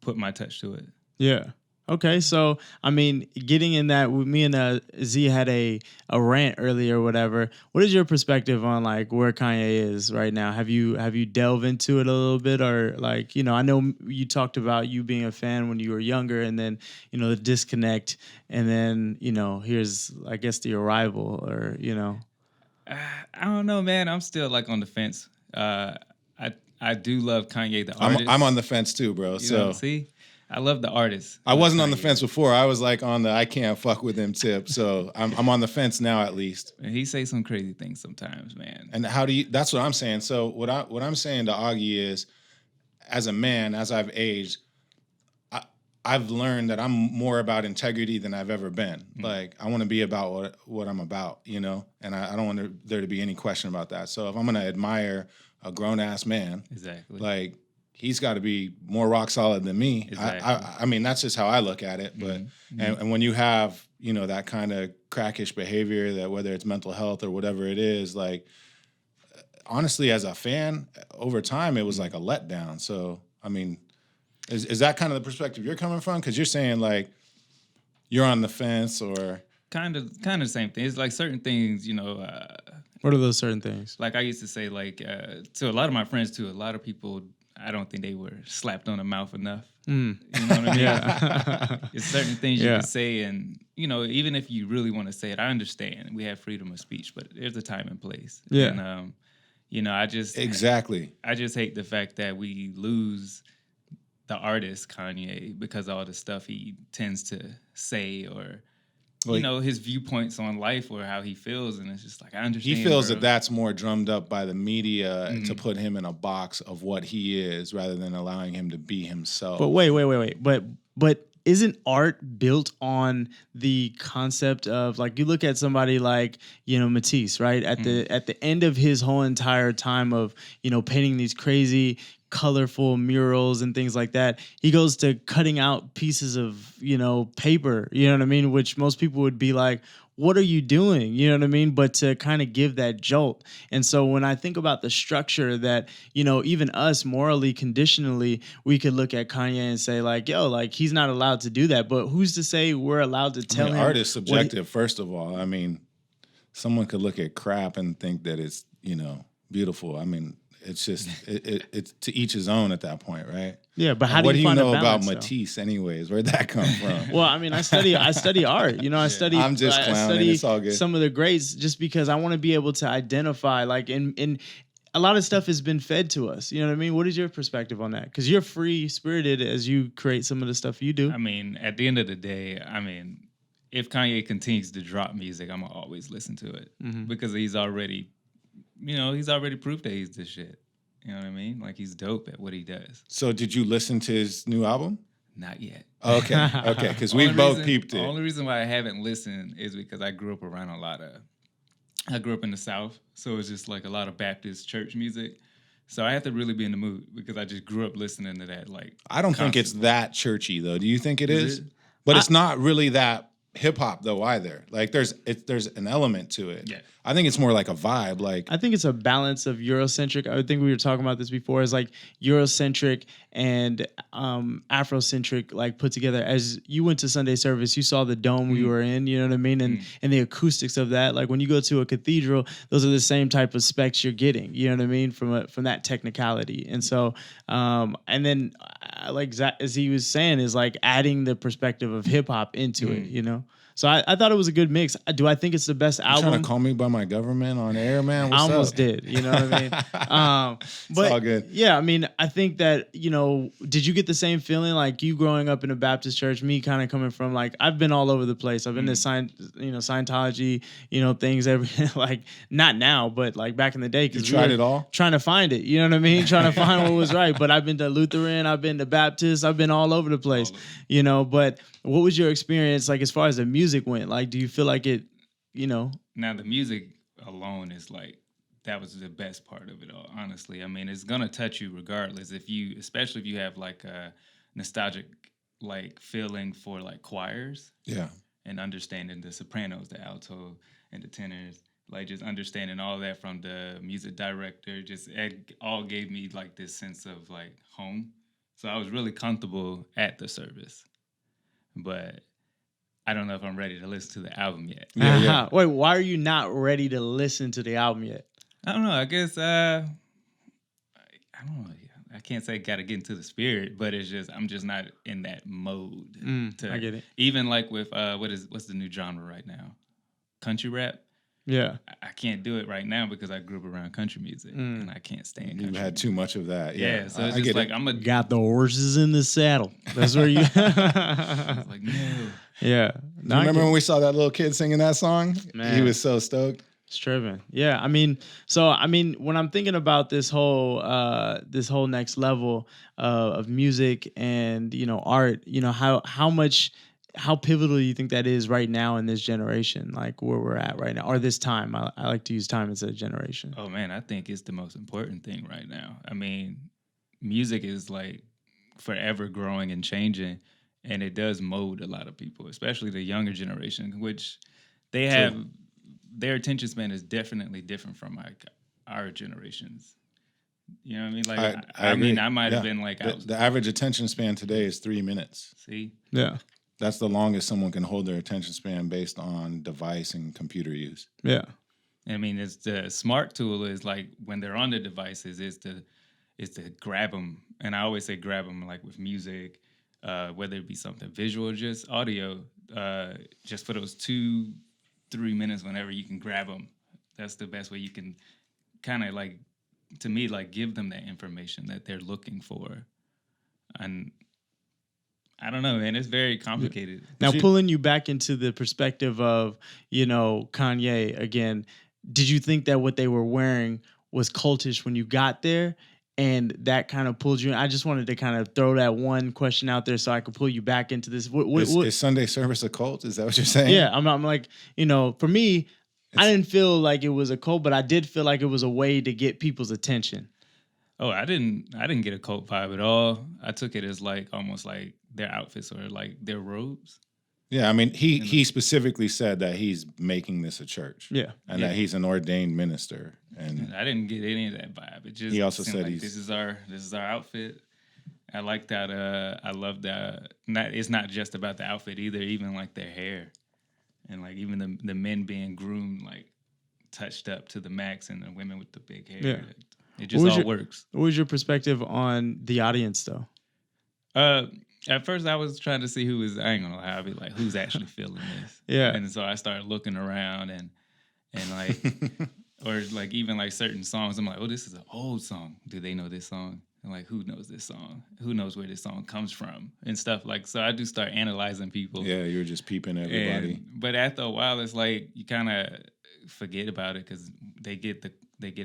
S4: put my touch to it.
S2: Yeah. Okay, so I mean, getting in that, me and Z had a rant earlier, or whatever. What is your perspective on like where Kanye is right now? Have you delved into it a little bit, or like, you know, I know you talked about you being a fan when you were younger, and then, you know, the disconnect, and then, you know, here's, I guess, the arrival, or, you know.
S4: I don't know, man. I'm still like on the fence. I do love Kanye the artist.
S1: I'm on the fence too, bro.
S4: So see. I love the artist.
S1: I wasn't on the fence before. I was like on the I can't fuck with him tip. So I'm on the fence now at least.
S4: And he say some crazy things sometimes, man.
S1: And how do you? That's what I'm saying. So what I'm saying to Augie is, as a man, as I've aged, I've learned that I'm more about integrity than I've ever been. Mm-hmm. Like I want to be about what I'm about, you know. And I don't want there to be any question about that. So if I'm gonna admire a grown ass man,
S4: exactly,
S1: like. He's got to be more rock solid than me.
S4: Exactly.
S1: I mean, that's just how I look at it. But and when you have, you know, that kind of crackish behavior, that whether it's mental health or whatever it is, like honestly, as a fan, over time it was like a letdown. So I mean, is that kind of the perspective you're coming from? Because you're saying like you're on the fence, or
S4: kind of the same thing. It's like certain things, you know.
S2: What are those certain things?
S4: Like I used to say, like to a lot of my friends too. A lot of people. I don't think they were slapped on the mouth enough. You know what I mean?
S2: Yeah.
S4: It's certain things you can say, and you know, even if you really want to say it, I understand. We have freedom of speech, but there's a time and place.
S2: Yeah.
S4: And you know, I just hate the fact that we lose the artist Kanye because of all the stuff he tends to say, or you know, his viewpoints on life or how he feels, and it's just like I understand.
S1: He feels that that's more drummed up by the media to put him in a box of what he is, rather than allowing him to be himself.
S2: But wait. But isn't art built on the concept of, like, you look at somebody like, you know, Matisse, right? At the end of his whole entire time of, you know, painting these crazy colorful murals and things like that, he goes to cutting out pieces of, you know, paper, you know what I mean, which most people would be like, what are you doing? You know what I mean? But to kind of give that jolt. And so when I think about the structure that, you know, even us morally, conditionally, we could look at Kanye and say like, yo, like he's not allowed to do that. But who's to say we're allowed to tell him?
S1: Art is subjective, first of all. I mean, someone could look at crap and think that it's, you know, beautiful. I mean, it's just it's to each his own at that point, right?
S2: Yeah, but how do you find a balance?
S1: What do you know about Matisse, anyways? Where'd that come from?
S2: Well, I mean, I study art. You know, I study.
S1: I'm just clowning. It's all good.
S2: Some of the greats, just because I want to be able to identify, like, in a lot of stuff has been fed to us. You know what I mean? What is your perspective on that? Because you're free spirited as you create some of the stuff you do.
S4: I mean, at the end of the day, I mean, if Kanye continues to drop music, I'm gonna always listen to it because he's already. You know, he's already proved that he's this shit. You know what I mean? Like, he's dope at what he does.
S1: So did you listen to his new album?
S4: Not yet.
S1: Okay, because we both peeped it.
S4: The only reason why I haven't listened is because I grew up around I grew up in the South, so it's just like a lot of Baptist church music. So I have to really be in the mood because I just grew up listening to that. Like,
S1: I don't think it's that churchy, though. Do you think it is? But it's not really that hip hop though either. Like there's an element to it.
S4: Yeah.
S1: I think it's more like a vibe. Like
S2: I think it's a balance of Eurocentric. I think we were talking about this before. Is like Eurocentric and Afrocentric, like put together. As you went to Sunday service, you saw the dome we were in. You know what I mean? And the acoustics of that. Like when you go to a cathedral, those are the same type of specs you're getting. You know what I mean? From that technicality. And so and then like as he was saying, is like adding the perspective of hip hop into it. You know. So I thought it was a good mix. Do I think it's the best album?
S1: You trying to call me by my government on air, man? What's
S2: I almost
S1: up?
S2: did. You know what I mean? But
S1: it's all good.
S2: Yeah, I mean, I think that, you know, did you get the same feeling like you growing up in a Baptist church, me kind of coming from, like, I've been all over the place. I've been to Scientology, you know, things like, not now, but like back in the day.
S1: You tried it all?
S2: Trying to find it. You know what I mean? Trying to find what was right. But I've been to Lutheran, I've been to Baptist, I've been all over the place, you know, but what was your experience like as far as the music went? Like, do you feel like it, you know?
S4: Now the music alone is like that was the best part of it all, honestly. I mean, it's gonna touch you regardless. Especially if you have like a nostalgic like feeling for like choirs.
S1: Yeah.
S4: And understanding the sopranos, the alto, and the tenors, like just understanding all that from the music director, it all gave me like this sense of like home. So I was really comfortable at the service, but I don't know if I'm ready to listen to the album yet.
S2: Yeah. Wait, why are you not ready to listen to the album yet?
S4: I don't know. I guess I don't know. I can't say got to get into the spirit, but it's just I'm just not in that mode.
S2: I get it.
S4: Even like with what's the new genre right now? Country rap.
S2: Yeah.
S4: I can't do it right now because I grew up around country music and I can't stand country.
S1: You had too much of that.
S4: Yeah, so it's just like
S2: got the horses in the saddle. That's where you.
S4: I was like, no.
S2: Yeah.
S1: Do you remember when we saw that little kid singing that song?
S2: Man.
S1: He was so stoked.
S2: It's tripping. Yeah, I mean, when I'm thinking about this whole next level of music and art, how pivotal do you think that is right now in this generation, like where we're at right now, or this time? I like to use time instead of generation.
S4: Oh man, I think it's the most important thing right now. I mean, music is like forever growing and changing, and it does mold a lot of people, especially the younger generation, which they have. Their attention span is definitely different from like our generations. You know what I mean? Like I mean, I might have been like
S1: the average attention span today is 3 minutes.
S4: See?
S2: Yeah.
S1: That's the longest someone can hold their attention span based on device and computer use.
S2: Yeah.
S4: I mean, it's the smart tool is like when they're on the devices is to grab them. And I always say grab them like with music, whether it be something visual or just audio, just for those 2-3 minutes whenever you can grab them. That's the best way you can kind of like, to me, like give them that information that they're looking for. And I don't know, man, it's very complicated.
S2: Now, pulling you back into the perspective of, Kanye again, did you think that what they were wearing was cultish when you got there? And that kind of pulled you in? I just wanted to kind of throw that one question out there so I could pull you back into this.
S1: Is Sunday service a cult? Is that what you're saying?
S2: Yeah, I'm like, for me, I didn't feel like it was a cult, but I did feel like it was a way to get people's attention.
S4: Oh, I didn't get a cult vibe at all. I took it as like almost like their outfits or like their robes.
S1: Yeah, I mean, he specifically said that he's making this a church.
S2: Yeah.
S1: And that he's an ordained minister. And
S4: I didn't get any of that vibe. It just
S1: he also said
S4: like this is our outfit. I like that. I love that. It's not just about the outfit either. Even like their hair, and like even the men being groomed, like touched up to the max, and the women with the big hair.
S2: Yeah.
S4: It just all works.
S2: What was your perspective on the audience, though?
S4: At first, I was trying to see who was. I ain't gonna lie. I'd be like, who's actually feeling this?
S2: Yeah.
S4: And so I started looking around and like. Or like even like certain songs, I'm like, oh, this is an old song. Do they know this song? And like, who knows this song? Who knows where this song comes from? And stuff like. So I do start analyzing people.
S1: Yeah, you were just peeping everybody.
S4: But after a while, it's like you kind of forget about it because they get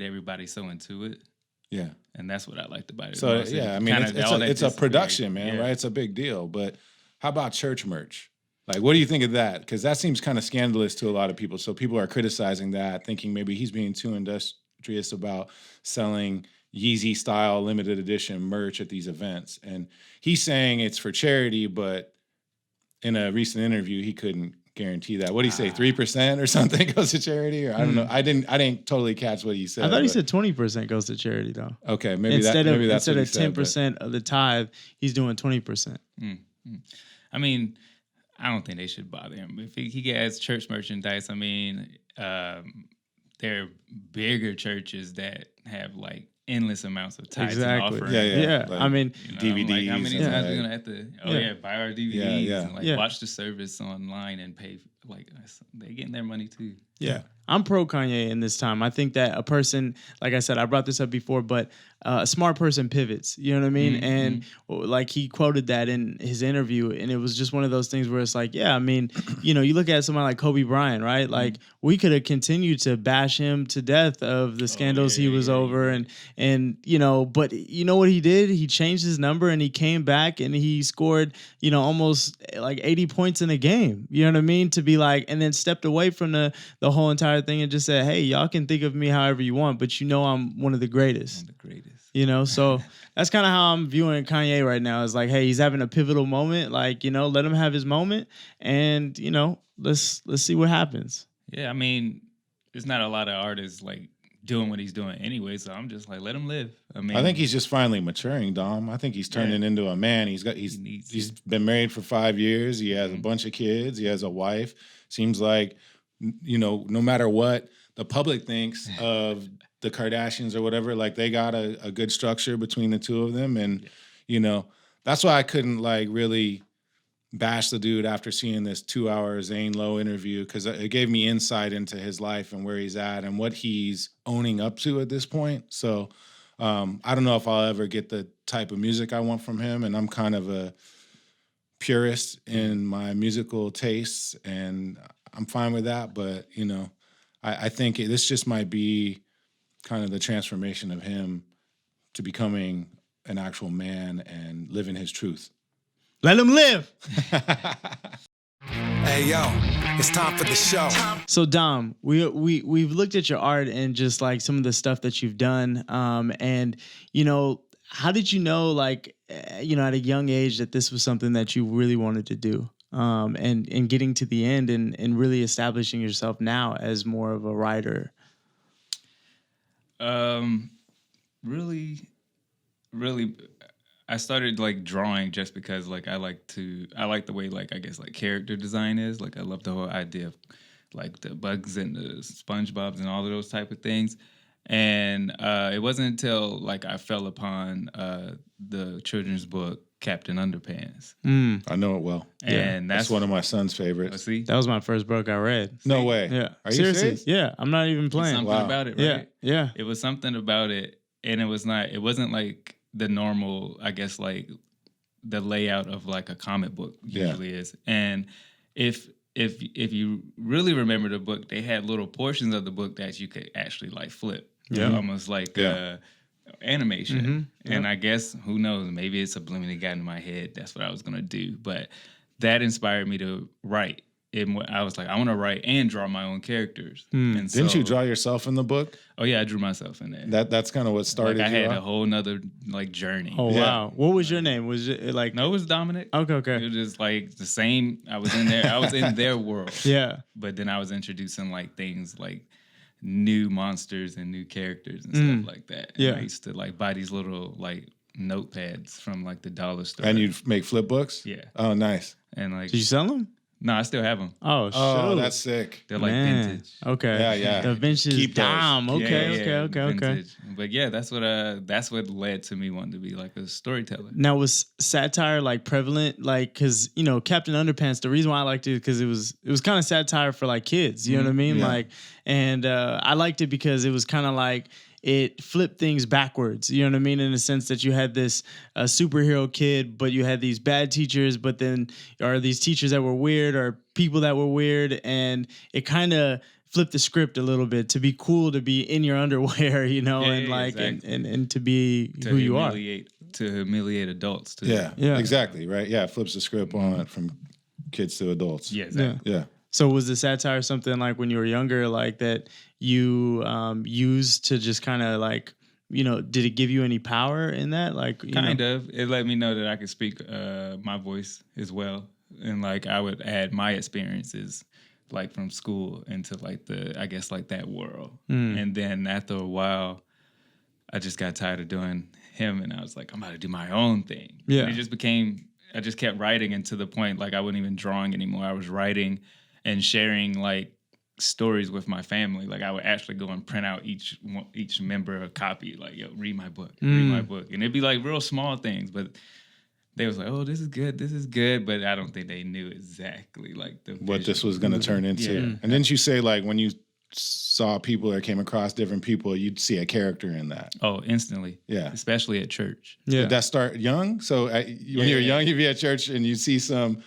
S4: everybody so into it.
S1: Yeah,
S4: and that's what I liked about it.
S1: So yeah, I mean, it's a production, man, right? It's a big deal. But how about church merch? Like, what do you think of that? Because that seems kind of scandalous to a lot of people. So people are criticizing that, thinking maybe he's being too industrious about selling Yeezy-style limited edition merch at these events. And he's saying it's for charity, but in a recent interview, he couldn't guarantee that. What did he say? 3% or something goes to charity? Or I don't know. I didn't totally catch what he said.
S2: I thought he said 20% goes to charity, though.
S1: Okay, maybe
S2: instead
S1: that's
S2: of
S1: what he
S2: 10%
S1: said,
S2: of the tithe, he's doing 20%.
S4: I mean, I don't think they should bother him. If he gets church merchandise, I mean, there are bigger churches that have like endless amounts of tithes and offerings.
S2: Yeah. Like, I mean,
S1: DVDs.
S4: Like, how many times are we gonna have to? Buy our DVDs and like watch the service online and pay. Like they're getting their money too.
S2: Yeah. I'm pro Kanye in this time. I think that a person, like I said, I brought this up before, but a smart person pivots. You know what I mean? And like he quoted that in his interview, and it was just one of those things where it's like, yeah, I mean, you look at someone like Kobe Bryant, right? Like we could have continued to bash him to death of the scandals he was over, and but you know what he did? He changed his number and he came back and he scored, almost like 80 points in a game. You know what I mean? To be like, and then stepped away from the whole entire entire thing and just said, hey, y'all can think of me however you want, but you know I'm one of the greatest.
S4: One of the greatest.
S2: You know, so that's kind of how I'm viewing Kanye right now. It's like, hey, he's having a pivotal moment. Like, you know, let him have his moment, and you know, let's see what happens.
S4: Yeah, I mean, there's not a lot of artists like doing what he's doing anyway, so I'm just like, let him live. I mean,
S1: I think he's just finally maturing, Dom. I think he's turning into a man. He's been married for 5 years. He has a bunch of kids. He has a wife. Seems like, you know, no matter what the public thinks of the Kardashians or whatever, like they got a good structure between the two of them. And, you know, that's why I couldn't like really bash the dude after seeing this 2-hour Zane Lowe interview, because it gave me insight into his life and where he's at and what he's owning up to at this point. So I don't know if I'll ever get the type of music I want from him. And I'm kind of a purist in my musical tastes, and I'm fine with that. But, you know, I think this just might be kind of the transformation of him to becoming an actual man and living his truth.
S2: Let him live.
S3: Hey, yo, it's time for the show.
S2: So Dom, we've looked at your art and just like some of the stuff that you've done. And, you know, how did you know, like, you know, at a young age that this was something that you really wanted to do? And getting to the end and really establishing yourself now as more of a writer?
S4: Really, I started like drawing just because like I like the way like I guess like character design is. Like I love the whole idea of like the bugs and the SpongeBobs and all of those type of things. And it wasn't until like I fell upon the children's book Captain Underpants.
S1: I know it well.
S4: And
S1: that's one of my son's favorites.
S4: Oh, see?
S2: That was my first book I read.
S1: No way.
S2: Yeah.
S1: Are you
S2: Seriously?
S1: serious?
S2: Yeah. I'm not even playing.
S4: Something about it, right?
S2: Yeah.
S4: It was something about it, and it wasn't like the normal, I guess, like the layout of like a comic book usually is. And if you really remember the book, they had little portions of the book that you could actually like flip.
S2: Yeah.
S4: Almost like animation.
S2: Mm-hmm.
S4: And I guess, who knows, maybe it subliminally got in my head. That's what I was going to do. But that inspired me to write. I was like, I want to write and draw my own characters. And
S1: Didn't you draw yourself in the book?
S4: Oh, yeah, I drew myself in there.
S1: That's kind of what started
S4: like I had
S1: you
S4: a whole nother like journey.
S2: Oh, wow. What was your name? Was it like...
S4: No, it was Dominick.
S2: Okay.
S4: It was just like the same. I was in there. I was in their world.
S2: Yeah.
S4: But then I was introducing like things like new monsters and new characters and stuff like that. And
S2: Yeah.
S4: I used to like buy these little like notepads from like the dollar store.
S1: And you'd make flip books?
S4: Yeah.
S1: Oh, nice.
S4: And like,
S2: Did you sell them?
S4: no, I still have them.
S2: Oh,
S1: Oh,
S2: shoot.
S1: that's sick.
S4: They're like
S2: Man.
S4: vintage.
S2: Okay.
S1: Yeah.
S2: The vintage
S1: Keep those.
S2: Dom. Okay.
S4: Yeah, vintage. But yeah, that's what led to me wanting to be like a storyteller.
S2: Now, was satire like prevalent? Like, cause you know, Captain Underpants. The reason why I liked it because it was kind of satire for like kids. You know what I mean?
S1: Yeah.
S2: Like, and I liked it because it was kind of like it flipped things backwards. You know what I mean? In the sense that you had this superhero kid, but you had these bad teachers, but then or these teachers that were weird or people that were weird, and it kind of flip the script a little bit to be cool, to be in your underwear, you know, and like
S4: exactly.
S2: and to be who you are.
S4: To humiliate adults too.
S1: Yeah. Exactly. Right. Yeah. It flips the script on it from kids to adults.
S4: Yeah, exactly.
S1: Yeah.
S2: So was the satire something like when you were younger, like that you used to just kind of like, you know, did it give you any power in that? Like,
S4: Kind of. It let me know that I could speak my voice as well. And like I would add my experiences like from school into like I guess like that world. And then after a while, I just got tired of doing him, and I was like, I'm about to do my own thing.
S2: Yeah.
S4: And it just I just kept writing, and to the point like I wasn't even drawing anymore. I was writing and sharing like stories with my family. Like I would actually go and print out each member a copy. Like, yo, read my book, and it'd be like real small things, but they was like, oh, this is good, but I don't think they knew exactly like
S1: What this was going to turn into.
S4: Yeah.
S1: And didn't you say like when you saw people or came across different people, you'd see a character in that?
S4: Oh, instantly.
S1: Yeah.
S4: Especially at church.
S2: Yeah.
S1: Did that start young? So when you were young, you'd be at church and you see some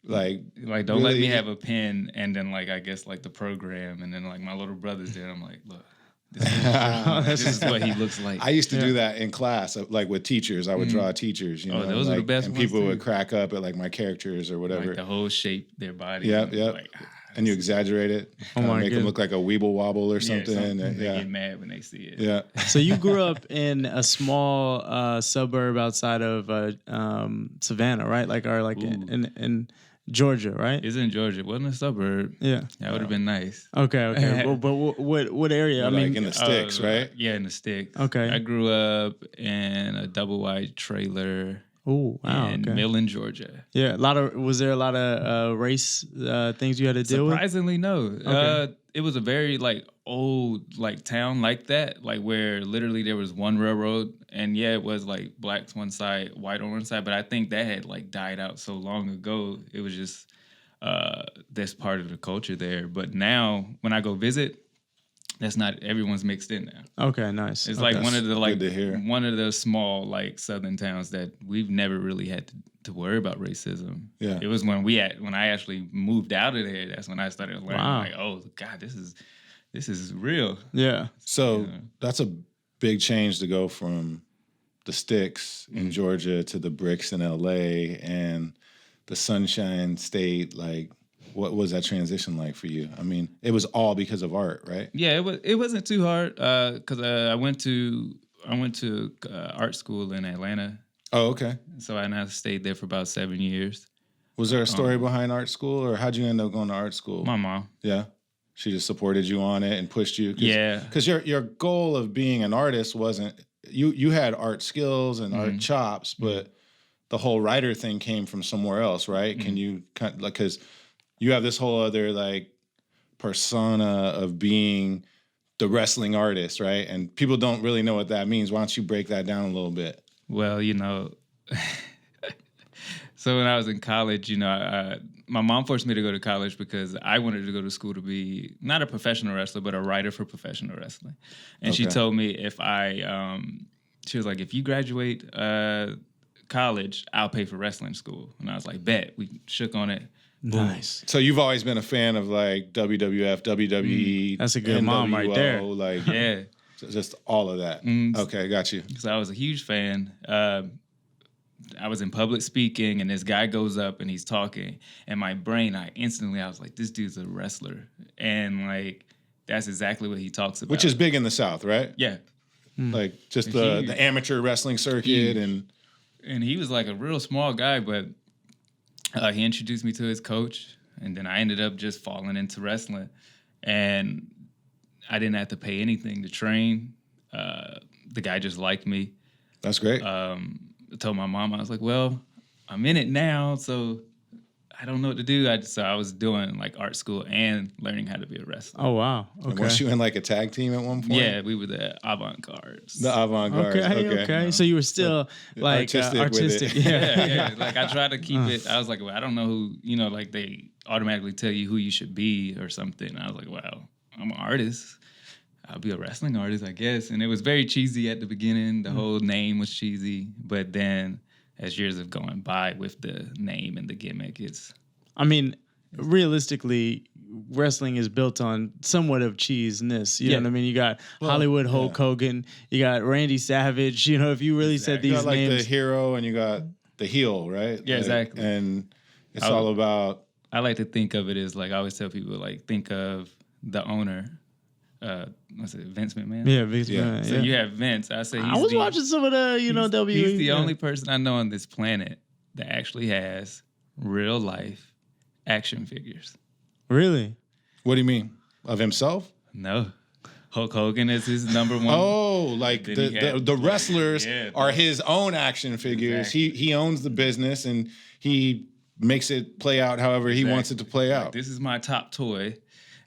S1: like
S4: don't let me have a pen, and then like I guess like the program, and then like my little brother's there. I'm like, look, this is what he looks like.
S1: I used to do that in class, like with teachers. I would draw teachers, you know,
S4: those are the best
S1: and
S4: ones
S1: people
S4: too.
S1: would crack up at like my characters or whatever.
S4: Like the whole shape, their body.
S1: Yeah.
S4: Like,
S1: And you exaggerate it. Make them look like a weeble wobble or something.
S4: They get mad when they see it.
S1: Yeah.
S2: So you grew up in a small suburb outside of Savannah, right? In Georgia, right?
S4: It's in Georgia. It wasn't a suburb.
S2: Yeah.
S4: That would have been nice.
S2: Okay. Well, but what area?
S1: In the sticks, right?
S4: Yeah, in the sticks.
S2: Okay.
S4: I grew up in a double wide trailer.
S2: Oh, wow.
S4: In Millen, Georgia.
S2: Yeah, was there a lot of race things you had to deal with?
S4: Surprisingly, no.
S2: Okay.
S4: It was a very old town like that, where literally there was one railroad, and it was blacks one side, white on one side, but I think that had died out so long ago. It was just this part of the culture there. But now when I go visit, that's not everyone's mixed in now.
S2: Okay, nice.
S4: It's
S2: okay.
S4: one of the small southern towns that we've never really had to worry about racism.
S1: Yeah.
S4: It was when I actually moved out of there, that's when I started learning oh God, this is real.
S2: Yeah.
S1: So that's a big change to go from the sticks in Georgia to the bricks in LA and the Sunshine State. What was that transition like for you? I mean, it was all because of art, right?
S4: Yeah, it wasn't too hard because I went to art school in Atlanta.
S1: Oh, okay.
S4: So I stayed there for about 7 years.
S1: Was there a story behind art school, or how'd you end up going to art school?
S4: My mom.
S1: Yeah, she just supported you on it and pushed you. Because your goal of being an artist wasn't you had art skills and art chops, but the whole writer thing came from somewhere else, right? Can you because you have this whole other persona of being the wrestling artist, right? And people don't really know what that means. Why don't you break that down a little bit?
S4: Well, so when I was in college, my mom forced me to go to college because I wanted to go to school to be not a professional wrestler, but a writer for professional wrestling. And she told me she was like, if you graduate college, I'll pay for wrestling school. And I was like, bet. We shook on it.
S2: Nice.
S1: So you've always been a fan of WWF, WWE.
S2: That's a good mom right there.
S4: Yeah.
S1: Just all of that. Okay, got you.
S4: So I was a huge fan. I was in public speaking, and this guy goes up and he's talking, and my brain, I was like, this dude's a wrestler. And that's exactly what he talks about.
S1: Which is big in the South, right?
S4: Yeah.
S1: Just the amateur wrestling circuit.
S4: And he was a real small guy, but he introduced me to his coach, and then I ended up just falling into wrestling. And I didn't have to pay anything to train. The guy just liked me.
S1: That's great.
S4: I told my mom, I was like, well, I'm in it now, so I don't know what to do. So I was doing art school and learning how to be a wrestler.
S2: Oh, wow. Okay.
S1: And weren't you in a tag team at one point?
S4: Yeah, we were the avant-gardes.
S1: The avant-gardes.
S2: Okay. So you were still artistic.
S4: Yeah. I tried to keep it. I was like, well, I don't know who, they automatically tell you who you should be or something. I was like, well, I'm an artist. I'll be a wrestling artist, I guess. And it was very cheesy at the beginning. The whole name was cheesy. But then as years have gone by with the name and the gimmick,
S2: realistically, wrestling is built on somewhat of cheesiness. You know what I mean? You got Hollywood Hulk Hogan. You got Randy Savage. If you really said these
S1: you got
S2: names.
S1: the hero and you got the heel, right?
S4: Yeah, exactly.
S1: And it's all about...
S4: I like to think of it as I always tell people, think of the owner. Vince McMahon?
S2: Yeah, Vince McMahon.
S4: So you have Vince. I say
S2: I was watching some of the, WWE.
S4: He's the only person I know on this planet that actually has real life action figures.
S2: Really?
S1: What do you mean? Of himself?
S4: No. Hulk Hogan is his number one.
S1: Oh, the wrestlers are his own action figures. Exactly. He owns the business and he makes it play out however he wants it to play out.
S4: This is my top toy.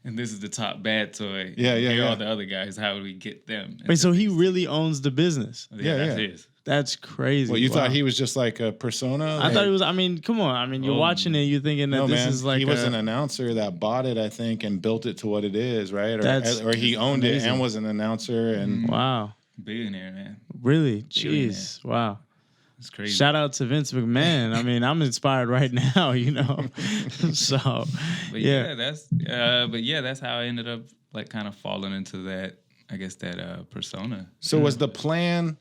S4: And this is the top bad toy.
S1: Yeah.
S4: All the other guys, how do we get them?
S2: Wait, so he really owns the business?
S4: Yeah, that's his.
S2: That's crazy.
S1: Well, you thought he was just like a persona?
S2: I thought he was, come on. You're watching it, you're thinking that this is
S1: he was an announcer that bought it, I think, and built it to what it is, right? Or he owned it and was an announcer. And
S2: wow.
S4: Billionaire, man.
S2: Really? Jeez. Wow.
S4: It's crazy.
S2: Shout out to Vince McMahon. I'm inspired right now, So,
S4: that's how I ended up kind of falling into that, I guess, that persona.
S1: So was the plan?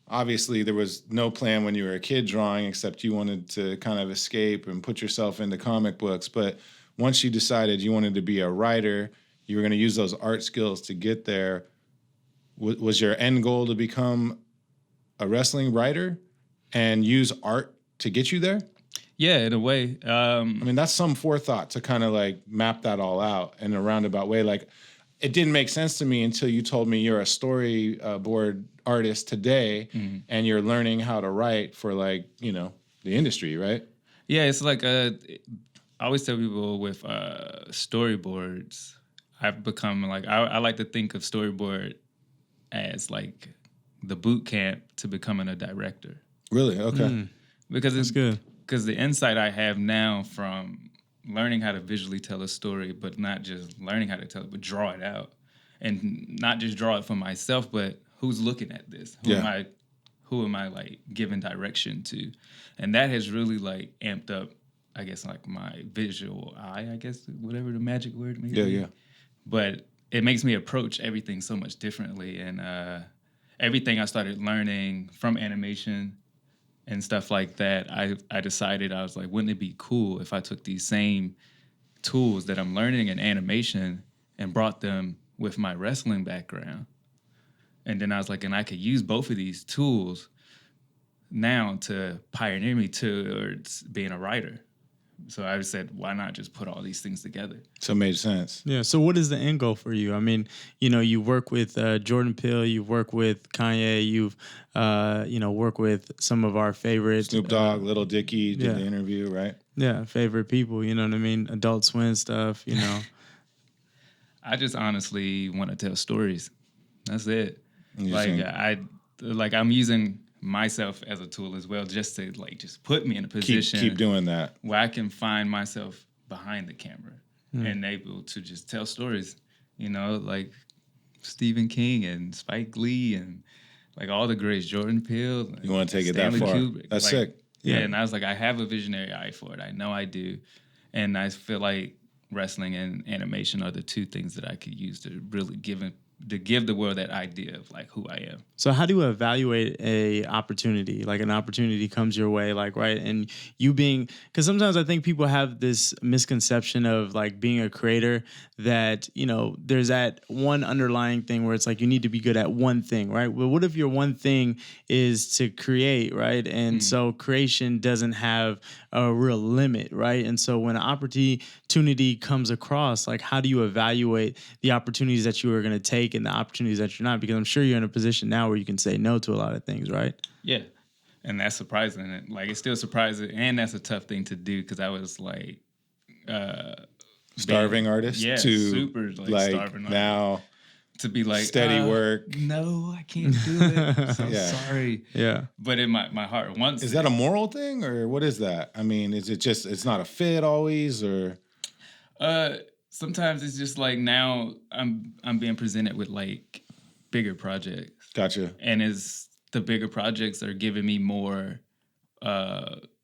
S1: Obviously, there was no plan when you were a kid drawing, except you wanted to kind of escape and put yourself into comic books. But once you decided you wanted to be a writer, you were going to use those art skills to get there. Was your end goal to become a wrestling writer and use art to get you there?
S4: Yeah, in a way.
S1: I mean, that's some forethought to kind of like map that all out in a roundabout way. Like, it didn't make sense to me until you told me you're a storyboard artist today, and you're learning how to write for, like, you know, the industry, right?
S4: Yeah, it's like I always tell people with storyboards, I've become like, I like to think of storyboard as like the boot camp to becoming a director.
S1: Really? Okay.
S4: Because it's
S2: good.
S4: Because the insight I have now from learning how to visually tell a story, but not just learning how to tell it, but draw it out. And not just draw it for myself, but who's looking at this? Who am I like giving direction to? And that has really like amped up, I guess, like my visual eye, I guess, whatever the magic word may be.
S1: Yeah.
S4: But it makes me approach everything so much differently. And everything I started learning from animation and stuff like that, I decided, I was like, wouldn't it be cool if I took these same tools that I'm learning in animation and brought them with my wrestling background? And then I was like, and I could use both of these tools now to pioneer me towards being a writer. So I said, why not just put all these things together?
S1: So it made sense.
S2: Yeah. So what is the end goal for you? I mean, you know, you work with Jordan Peele, you work with Kanye, you've, work with some of our favorite
S1: Snoop Dogg, Little Dicky did
S2: yeah.
S1: the interview, right?
S2: Yeah, favorite people. You know what I mean? Adult Swim stuff. You know.
S4: I just honestly want to tell stories. That's it.
S1: Like
S4: I'm using myself as a tool as well, just to like just put me in a position
S1: keep doing that
S4: where I can find myself behind the camera and able to just tell stories, you know, like Stephen King and Spike Lee and like all the greats, Jordan Peele.
S1: You want to take
S4: Stanley
S1: it that far?
S4: Kubrick.
S1: That's
S4: like,
S1: sick.
S4: Yeah, and I was like, I have a visionary eye for it. I know I do, and I feel like wrestling and animation are the two things that I could use to really give the world that idea of like who I am.
S2: So how do you evaluate a opportunity? Like an opportunity comes your way, like, right? And you being, because sometimes I think people have this misconception of like being a creator that, you know, there's that one underlying thing where it's like you need to be good at one thing, right? Well, what if your one thing is to create, right? And so creation doesn't have a real limit, right? And so when an opportunity comes across, like how do you evaluate the opportunities that you are going to take and the opportunities that you're not? Because I'm sure you're in a position now where you can say no to a lot of things, right?
S4: Yeah. And that's surprising. Like, it's still surprising. And that's a tough thing to do because I was like...
S1: starving artist
S4: yeah,
S1: to
S4: super like starving
S1: now
S4: artist. To be like...
S1: steady work.
S4: No, I can't do it. I'm so sorry.
S2: Yeah.
S4: But in my heart wants
S1: Is that a moral thing or what is that? I mean, is it just, it's not a fit always or...
S4: Sometimes it's just like now I'm being presented with like bigger projects.
S1: Gotcha.
S4: And it's the bigger projects are giving me more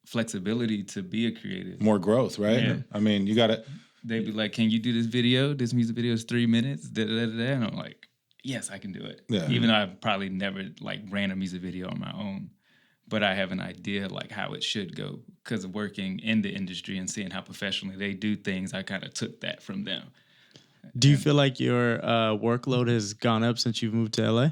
S4: flexibility to be a creative.
S1: More growth, right?
S4: Yeah.
S1: I mean, you got to...
S4: They'd be like, can you do this video? This music video is 3 minutes. And I'm like, yes, I can do it.
S1: Yeah.
S4: Even though I've probably never like ran a music video on my own. But I have an idea like how it should go because of working in the industry and seeing how professionally they do things. I kind of took that from them.
S2: Do you feel like your workload has gone up since you've moved to LA?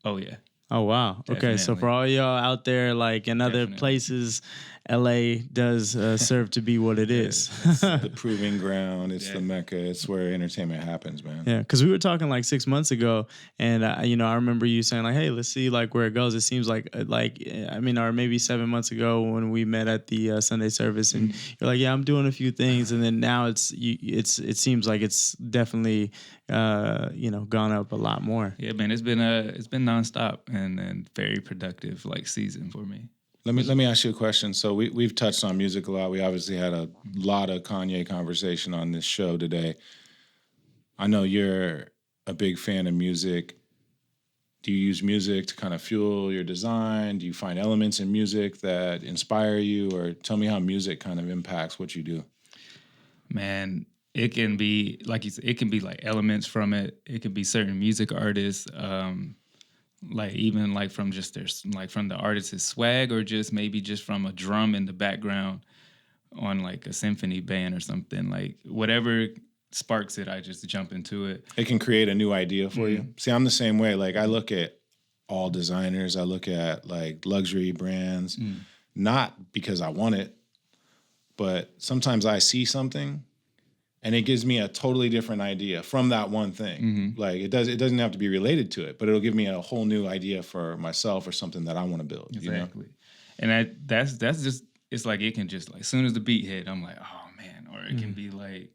S4: Oh, yeah.
S2: Oh, wow. Okay, so
S4: Definitely.
S2: for all y'all out there, like in other
S4: Definitely.
S2: places, LA does serve to be what it is.
S1: It's the proving ground. It's the
S4: Yeah.
S1: Mecca. It's where entertainment happens, man.
S2: Yeah, because we were talking like 6 months ago, and I remember you saying like, "Hey, let's see like where it goes." It seems like or maybe 7 months ago when we met at the Sunday service, and you're like, "Yeah, I'm doing a few things," and then now it seems like it's definitely gone up a lot more.
S4: Yeah, man, it's been nonstop and very productive like season for me.
S1: Let me ask you a question. So we've touched on music a lot. We obviously had a lot of Kanye conversation on this show today. I know you're a big fan of music. Do you use music to kind of fuel your design? Do you find elements in music that inspire you? Or tell me how music kind of impacts what you do.
S4: Man, it can be like you said, it can be like elements from it. It can be certain music artists, like even like from just from the artist's swag, or just maybe just from a drum in the background, on like a symphony band or something. Like whatever sparks it, I just jump into it.
S1: It can create a new idea for you. See, I'm the same way. Like I look at all designers, I look at like luxury brands, not because I want it, but sometimes I see something and it gives me a totally different idea from that one thing. Like it doesn't have to be related to it, but it'll give me a whole new idea for myself or something that I want to build.
S4: Exactly.
S1: You know?
S4: And that's just, it's like, it can just like, as soon as the beat hit, I'm like, oh man. Or it can be like,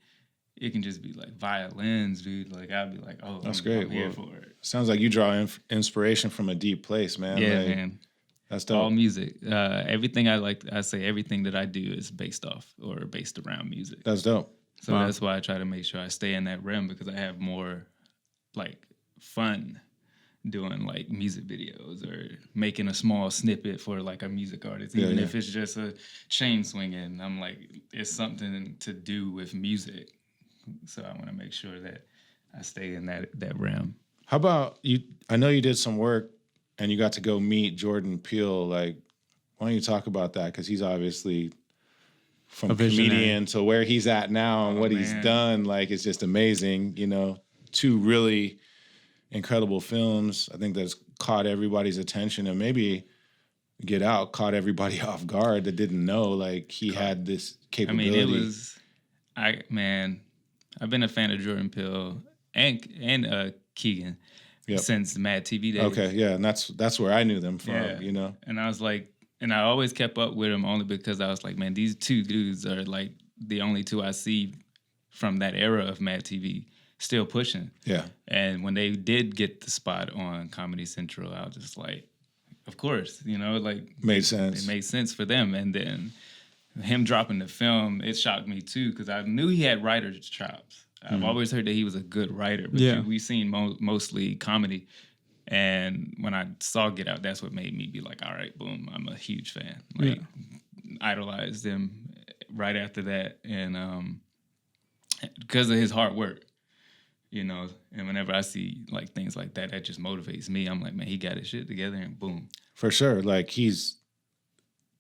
S4: it can just be like violins, dude. Like I'll be like, oh,
S1: that's great.
S4: I'm here for it.
S1: Sounds like you draw inspiration from a deep place, man.
S4: Yeah,
S1: like,
S4: man.
S1: That's dope.
S4: All music. Everything I say everything that I do is based off or based around music.
S1: That's dope.
S4: So that's why I try to make sure I stay in that realm, because I have more like fun doing like music videos or making a small snippet for like a music artist, even if it's just a chain swinging. I'm like, it's something to do with music. So I want to make sure that I stay in that realm.
S1: How about you? I know you did some work and you got to go meet Jordan Peele. Like, why don't you talk about that? Because he's obviously from comedian to where he's at now and what he's done. Like, it's just amazing. You know, 2 really incredible films. I think that's caught everybody's attention, and maybe Get Out caught everybody off guard that didn't know like he had this capability.
S4: I mean, it was, I've been a fan of Jordan Peele and Keegan since Mad TV days.
S1: Okay, yeah, and that's where I knew them from, you know.
S4: And I was like, and I always kept up with them only because I was like, man, these 2 dudes are like the only 2 I see from that era of Mad TV still pushing. Yeah. And when they did get the spot on Comedy Central, I was just like, of course, you know, like
S1: made sense.
S4: It made sense for them. And then him dropping the film, it shocked me too, because I knew he had writer's chops. I've always heard that he was a good writer, but we've seen mostly comedy. And when I saw Get Out, that's what made me be like, all right, boom, I'm a huge fan. Like, idolized him right after that. And because of his hard work, you know, and whenever I see like things like that, that just motivates me. I'm like, man, he got his shit together, and boom.
S1: For sure. Like, he's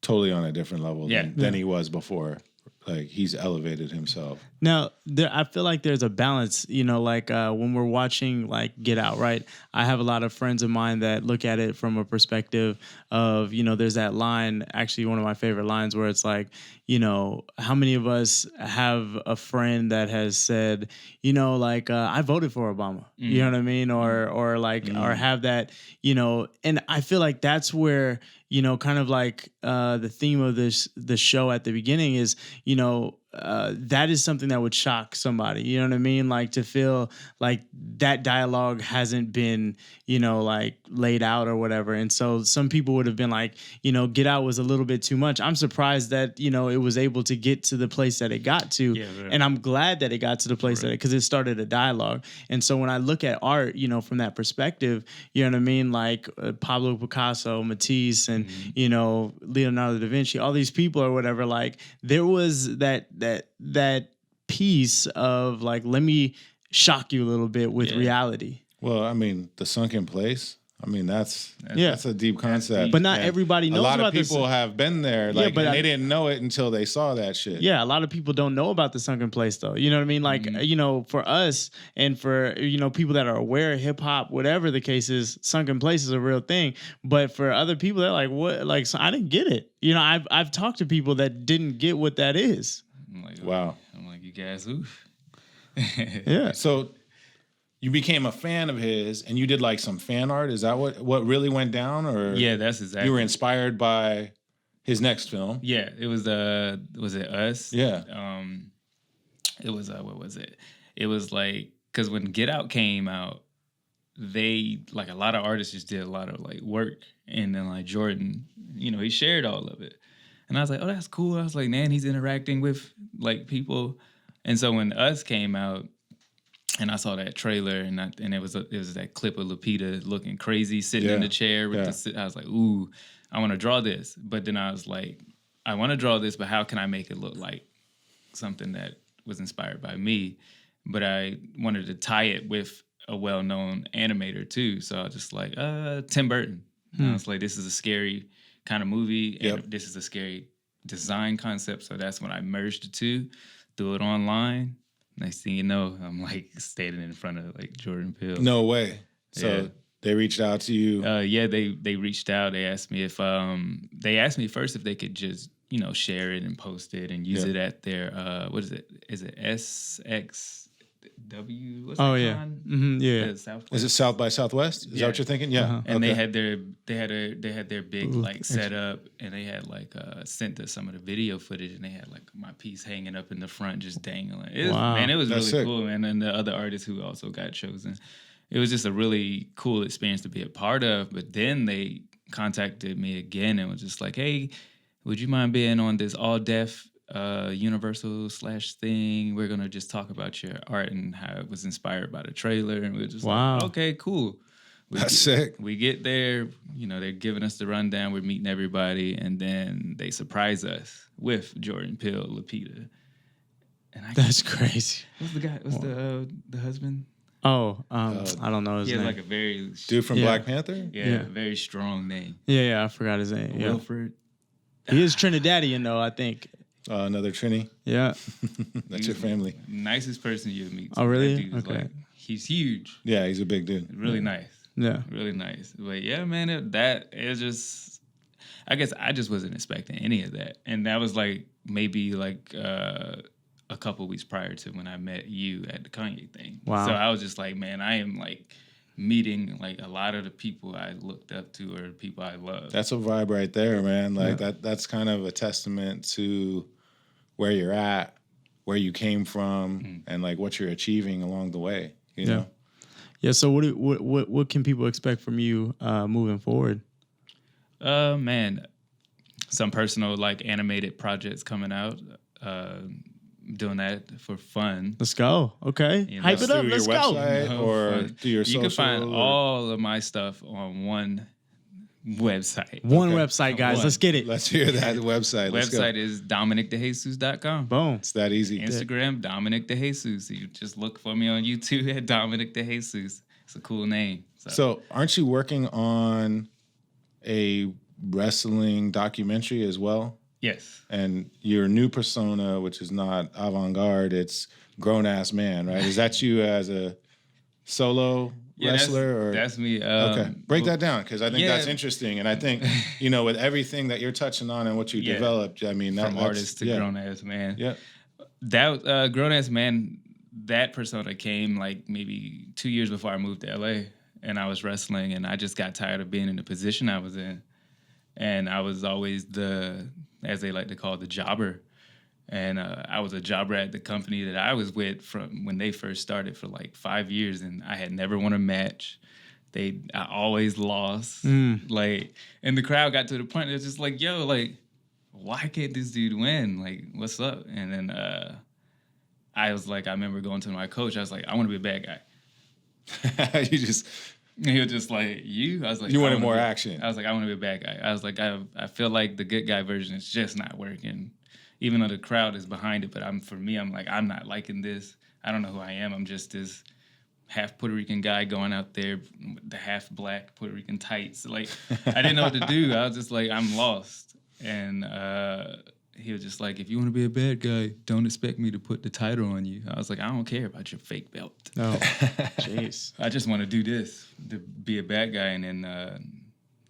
S1: totally on a different level than he was before. Like, he's elevated himself.
S2: Now, I feel like there's a balance, you know, like when we're watching like Get Out, right? I have a lot of friends of mine that look at it from a perspective of, you know, there's that line, actually one of my favorite lines, where it's like, you know, how many of us have a friend that has said, you know, like, I voted for Obama, you know what I mean? Or like, or have that, you know, and I feel like that's where, you know, kind of like the theme of the show at the beginning is, you know, that is something that would shock somebody, you know what I mean? Like, to feel like that dialogue hasn't been, you know, like laid out or whatever. And so some people would have been like, you know, Get Out was a little bit too much. I'm surprised that, you know, it was able to get to the place that it got to. Yeah, right. And I'm glad that it got to the place that because it started a dialogue. And so when I look at art, you know, from that perspective, you know what I mean? Like Pablo Picasso, Matisse, and, you know, Leonardo da Vinci, all these people or whatever, like there was that piece of like, let me shock you a little bit with reality.
S1: Well, I mean, The Sunken Place. I mean, that's a deep concept.
S2: But not everybody knows about this.
S1: A lot of people have been there, like, but they didn't know it until they saw that shit.
S2: Yeah, a lot of people don't know about The Sunken Place, though. You know what I mean? Like, you know, for us and for, you know, people that are aware of hip hop, whatever the case is, Sunken Place is a real thing. But for other people, they're like, what? Like, so I didn't get it. You know, I've talked to people that didn't get what that is.
S4: I'm like,
S1: wow.
S4: I'm like, you guys, oof.
S1: Yeah. So you became a fan of his, and you did like some fan art. Is that what really went down? Or
S4: yeah, that's exactly.
S1: You were inspired by his next film.
S4: Yeah, it was it Us?
S1: Yeah.
S4: It was what was it? It was like, because when Get Out came out, they like a lot of artists just did a lot of like work, and then like Jordan, you know, he shared all of it. And I was like, oh, that's cool. I was like, man, he's interacting with like people. And so when Us came out, and I saw that trailer, and it was that clip of Lupita looking crazy, sitting in the chair with I was like, ooh, I want to draw this. But then I was like, I want to draw this, but how can I make it look like something that was inspired by me? But I wanted to tie it with a well-known animator too. So I was just like, Tim Burton. And I was like, this is a scary kind of movie, and this is a scary design concept. So that's when I merged the two, threw it online. Next thing you know, I'm like standing in front of like Jordan Peele.
S1: No way. So
S4: Yeah.
S1: they reached out to you.
S4: Yeah, they reached out. They asked me if they asked me first if they could just share it and post it and use it at their what is it? Is it SXW? What's that
S2: yeah.
S4: con?
S2: Yeah.
S4: Southwest?
S1: Is it South by Southwest? Is that what you're thinking? Yeah.
S4: And
S1: Okay.
S4: they had their big like setup, and they had like sent us some of the video footage, and they had like my piece hanging up in the front, just dangling.
S2: Wow.
S4: Man, it was
S1: That's
S4: really
S1: sick.
S4: cool, man. And the other artists who also got chosen, it was just a really cool experience to be a part of. But then they contacted me again and was just like, "Hey, would you mind being on this all deaf Universal / thing? We're gonna just talk about your art and how it was inspired by the trailer." And we were just like, "Okay, cool."
S1: That's sick.
S4: We get there, they're giving us the rundown. We're meeting everybody, and then they surprise us with Jordan Peele, Lupita. And
S2: That's crazy.
S4: What's the guy? What's the husband?
S2: Oh, I don't know his
S4: He has
S2: name.
S4: like a very
S1: Dude from Black Panther?
S4: yeah, very strong name.
S2: Yeah, I forgot his name. Yeah.
S4: Wilfred.
S2: He is Trinidadian though, I think.
S1: Another Trini.
S2: Yeah.
S1: That's your family.
S4: Nicest person you'll meet.
S2: Oh, really?
S4: That dude is
S2: Okay.
S4: he's huge.
S1: Yeah, he's a big dude.
S4: Really nice.
S2: Yeah.
S4: Really nice. But yeah, man, I guess I just wasn't expecting any of that. And that was like maybe like a couple weeks prior to when I met you at the Kanye thing.
S2: Wow.
S4: So I was just like, man, I am like meeting like a lot of the people I looked up to or people I love.
S1: That's a vibe right there, man. Like that's kind of a testament to where you're at, where you came from, and like what you're achieving along the way. You know?
S2: Yeah. So what can people expect from you moving forward?
S4: Man, some personal like animated projects coming out. Doing that for fun.
S2: Let's go. Okay. Hype it up.
S1: Through
S2: Let's
S1: your
S2: go.
S1: website or through your social.
S4: You can find all of my stuff on one website.
S2: One website, guys.
S4: One.
S2: Let's get it.
S1: Let's hear that website. Let's
S4: Website is DominickDeJesus.com.
S2: Boom.
S1: It's that easy.
S4: Instagram, Dominick DeJesus. You just look for me on YouTube at Dominick DeJesus. It's a cool name.
S1: So aren't you working on a wrestling documentary as well?
S4: Yes.
S1: And your new persona, which is not avant-garde, it's grown-ass man, right? Is that you as a solo wrestler?
S4: That's me.
S1: Okay. Break that down, because I think that's
S4: yeah.
S1: interesting. And I think, with everything that you're touching on and what you developed, I mean,
S4: From artist to grown-ass man.
S1: Yeah.
S4: That grown-ass man, that persona came like maybe 2 years before I moved to LA. And I was wrestling, and I just got tired of being in the position I was in. And I was always as they like to call it, the jobber. And I was a jobber at the company that I was with from when they first started for like 5 years, and I had never won a match. I always lost. Like, and the crowd got to the point, they're just like, yo, like, why can't this dude win? Like, what's up? And then I was like, I remember going to my coach, I was like, I want to be a bad guy. And he was just like, you? I was like,
S1: you wanted more action.
S4: I was like, I want to be a bad guy. I was like, I feel like the good guy version is just not working, even though the crowd is behind it. But I'm like, I'm not liking this. I don't know who I am. I'm just this half Puerto Rican guy going out there with the half black Puerto Rican tights. Like, I didn't know what to do. I was just like, I'm lost. And he was just like, if you want to be a bad guy, don't expect me to put the title on you. I was like, I don't care about your fake belt.
S2: No. Jeez.
S4: I just want to do this, to be a bad guy. And then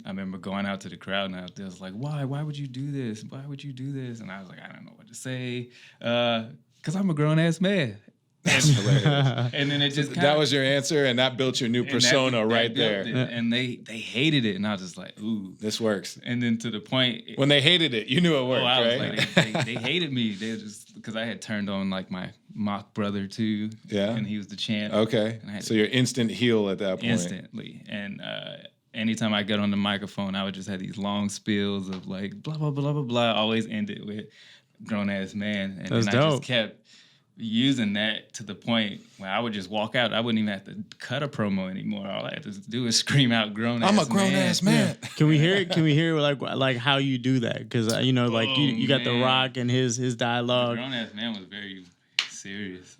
S4: I remember going out to the crowd, and I was like, why? Why would you do this? Why would you do this? And I was like, I don't know what to say. Because I'm a grown-ass man. And then it just
S1: that was your answer, and that built your new persona right there.
S4: And they hated it, and I was just like, ooh,
S1: this works.
S4: And then to the point
S1: when they hated it, you knew it worked,
S4: I was
S1: right?
S4: like, they hated me. They just because I had turned on like my mock brother too.
S1: Yeah,
S4: and he was the champ.
S1: Okay, so you're instant heel at that point.
S4: Instantly, and anytime I got on the microphone, I would just have these long spills of like blah blah blah blah blah. Always end it with grown ass man, and
S2: That's
S4: then
S2: dope.
S4: I just kept using that to the point where I would just walk out. I wouldn't even have to cut a promo anymore. All I had to do is scream out grown ass man.
S1: I'm a grown ass man.
S2: Yeah. Can we hear it? Can we hear like how you do that? Because like you got The Rock and his dialogue.
S4: Grown ass man was very serious.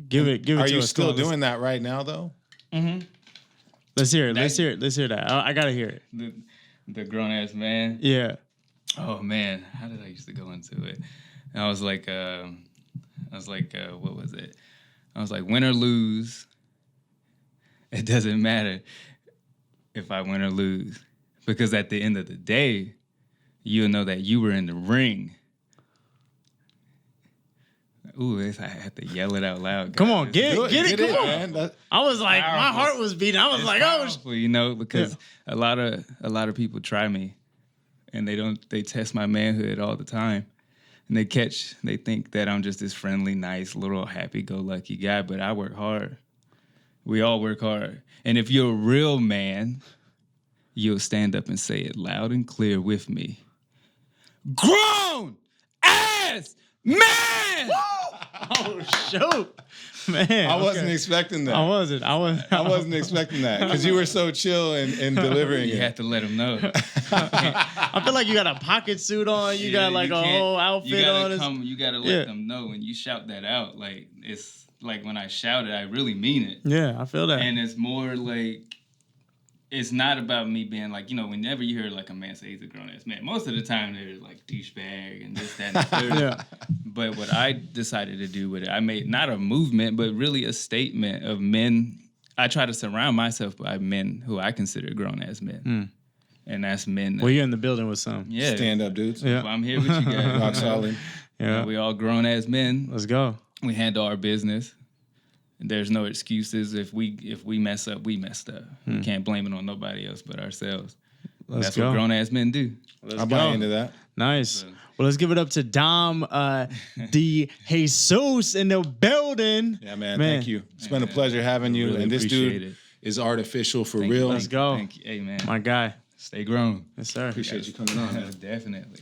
S2: Give it
S1: Are
S2: to
S1: you
S2: us.
S1: still doing that right now though?
S4: Mm-hmm.
S2: Let's hear it. Let's hear that. I gotta hear it.
S4: The grown ass man.
S2: Yeah.
S4: Oh man, how did I used to go into it? I was like, what was it? I was like, win or lose, it doesn't matter if I win or lose, because at the end of the day, you'll know that you were in the ring. Ooh, I have to yell it out loud. Guys.
S2: Come on, get it, come on.
S1: Man.
S2: I was like,
S4: powerful.
S2: my heart was beating. I was like,
S4: Powerful, you know, because a lot of people try me, and they test my manhood all the time, and they think that I'm just this friendly, nice, little happy-go-lucky guy, but I work hard. We all work hard, and if you're a real man, you'll stand up and say it loud and clear with me. Grown ass man.
S2: oh shoot, man.
S1: I wasn't expecting that.
S2: I wasn't
S1: expecting that because you were so chill and delivering
S4: You
S1: it.
S4: have to let them know.
S2: I feel like you got a pocket suit on. You got like a whole outfit on.
S4: You gotta let them know when you shout that out. Like it's like when I shout it, I really mean it.
S2: Yeah, I feel that.
S4: And it's more like, it's not about me being like, you know, whenever you hear like a man say he's a grown ass man, most of the time they're like douchebag and this, that, and the third.
S2: Yeah.
S4: But what I decided to do with it, I made not a movement, but really a statement of men. I try to surround myself by men who I consider grown ass men. And that's men.
S2: Well, you're in the building with some.
S4: Yeah.
S1: Stand up, dudes.
S2: Yeah.
S4: Well, I'm here with you guys.
S1: Rock solid.
S2: Yeah.
S4: We all grown ass men.
S2: Let's go.
S4: We handle our business. There's no excuses. If we mess up, we messed up. We can't blame it on nobody else but ourselves. That's
S2: go.
S4: what grown ass men do.
S1: I buy into that.
S2: Nice. Well, let's give it up to Dom DeJesus in the building.
S1: Yeah, man. Thank you. It's been a pleasure having you.
S4: Really
S1: And this
S4: appreciate
S1: dude
S4: it.
S1: is artificial for
S4: Thank
S1: real.
S4: you.
S2: Let's go.
S4: Thank you. Hey man,
S2: My guy.
S4: stay grown.
S2: Yes, sir.
S1: Appreciate you coming on, man.
S4: Definitely.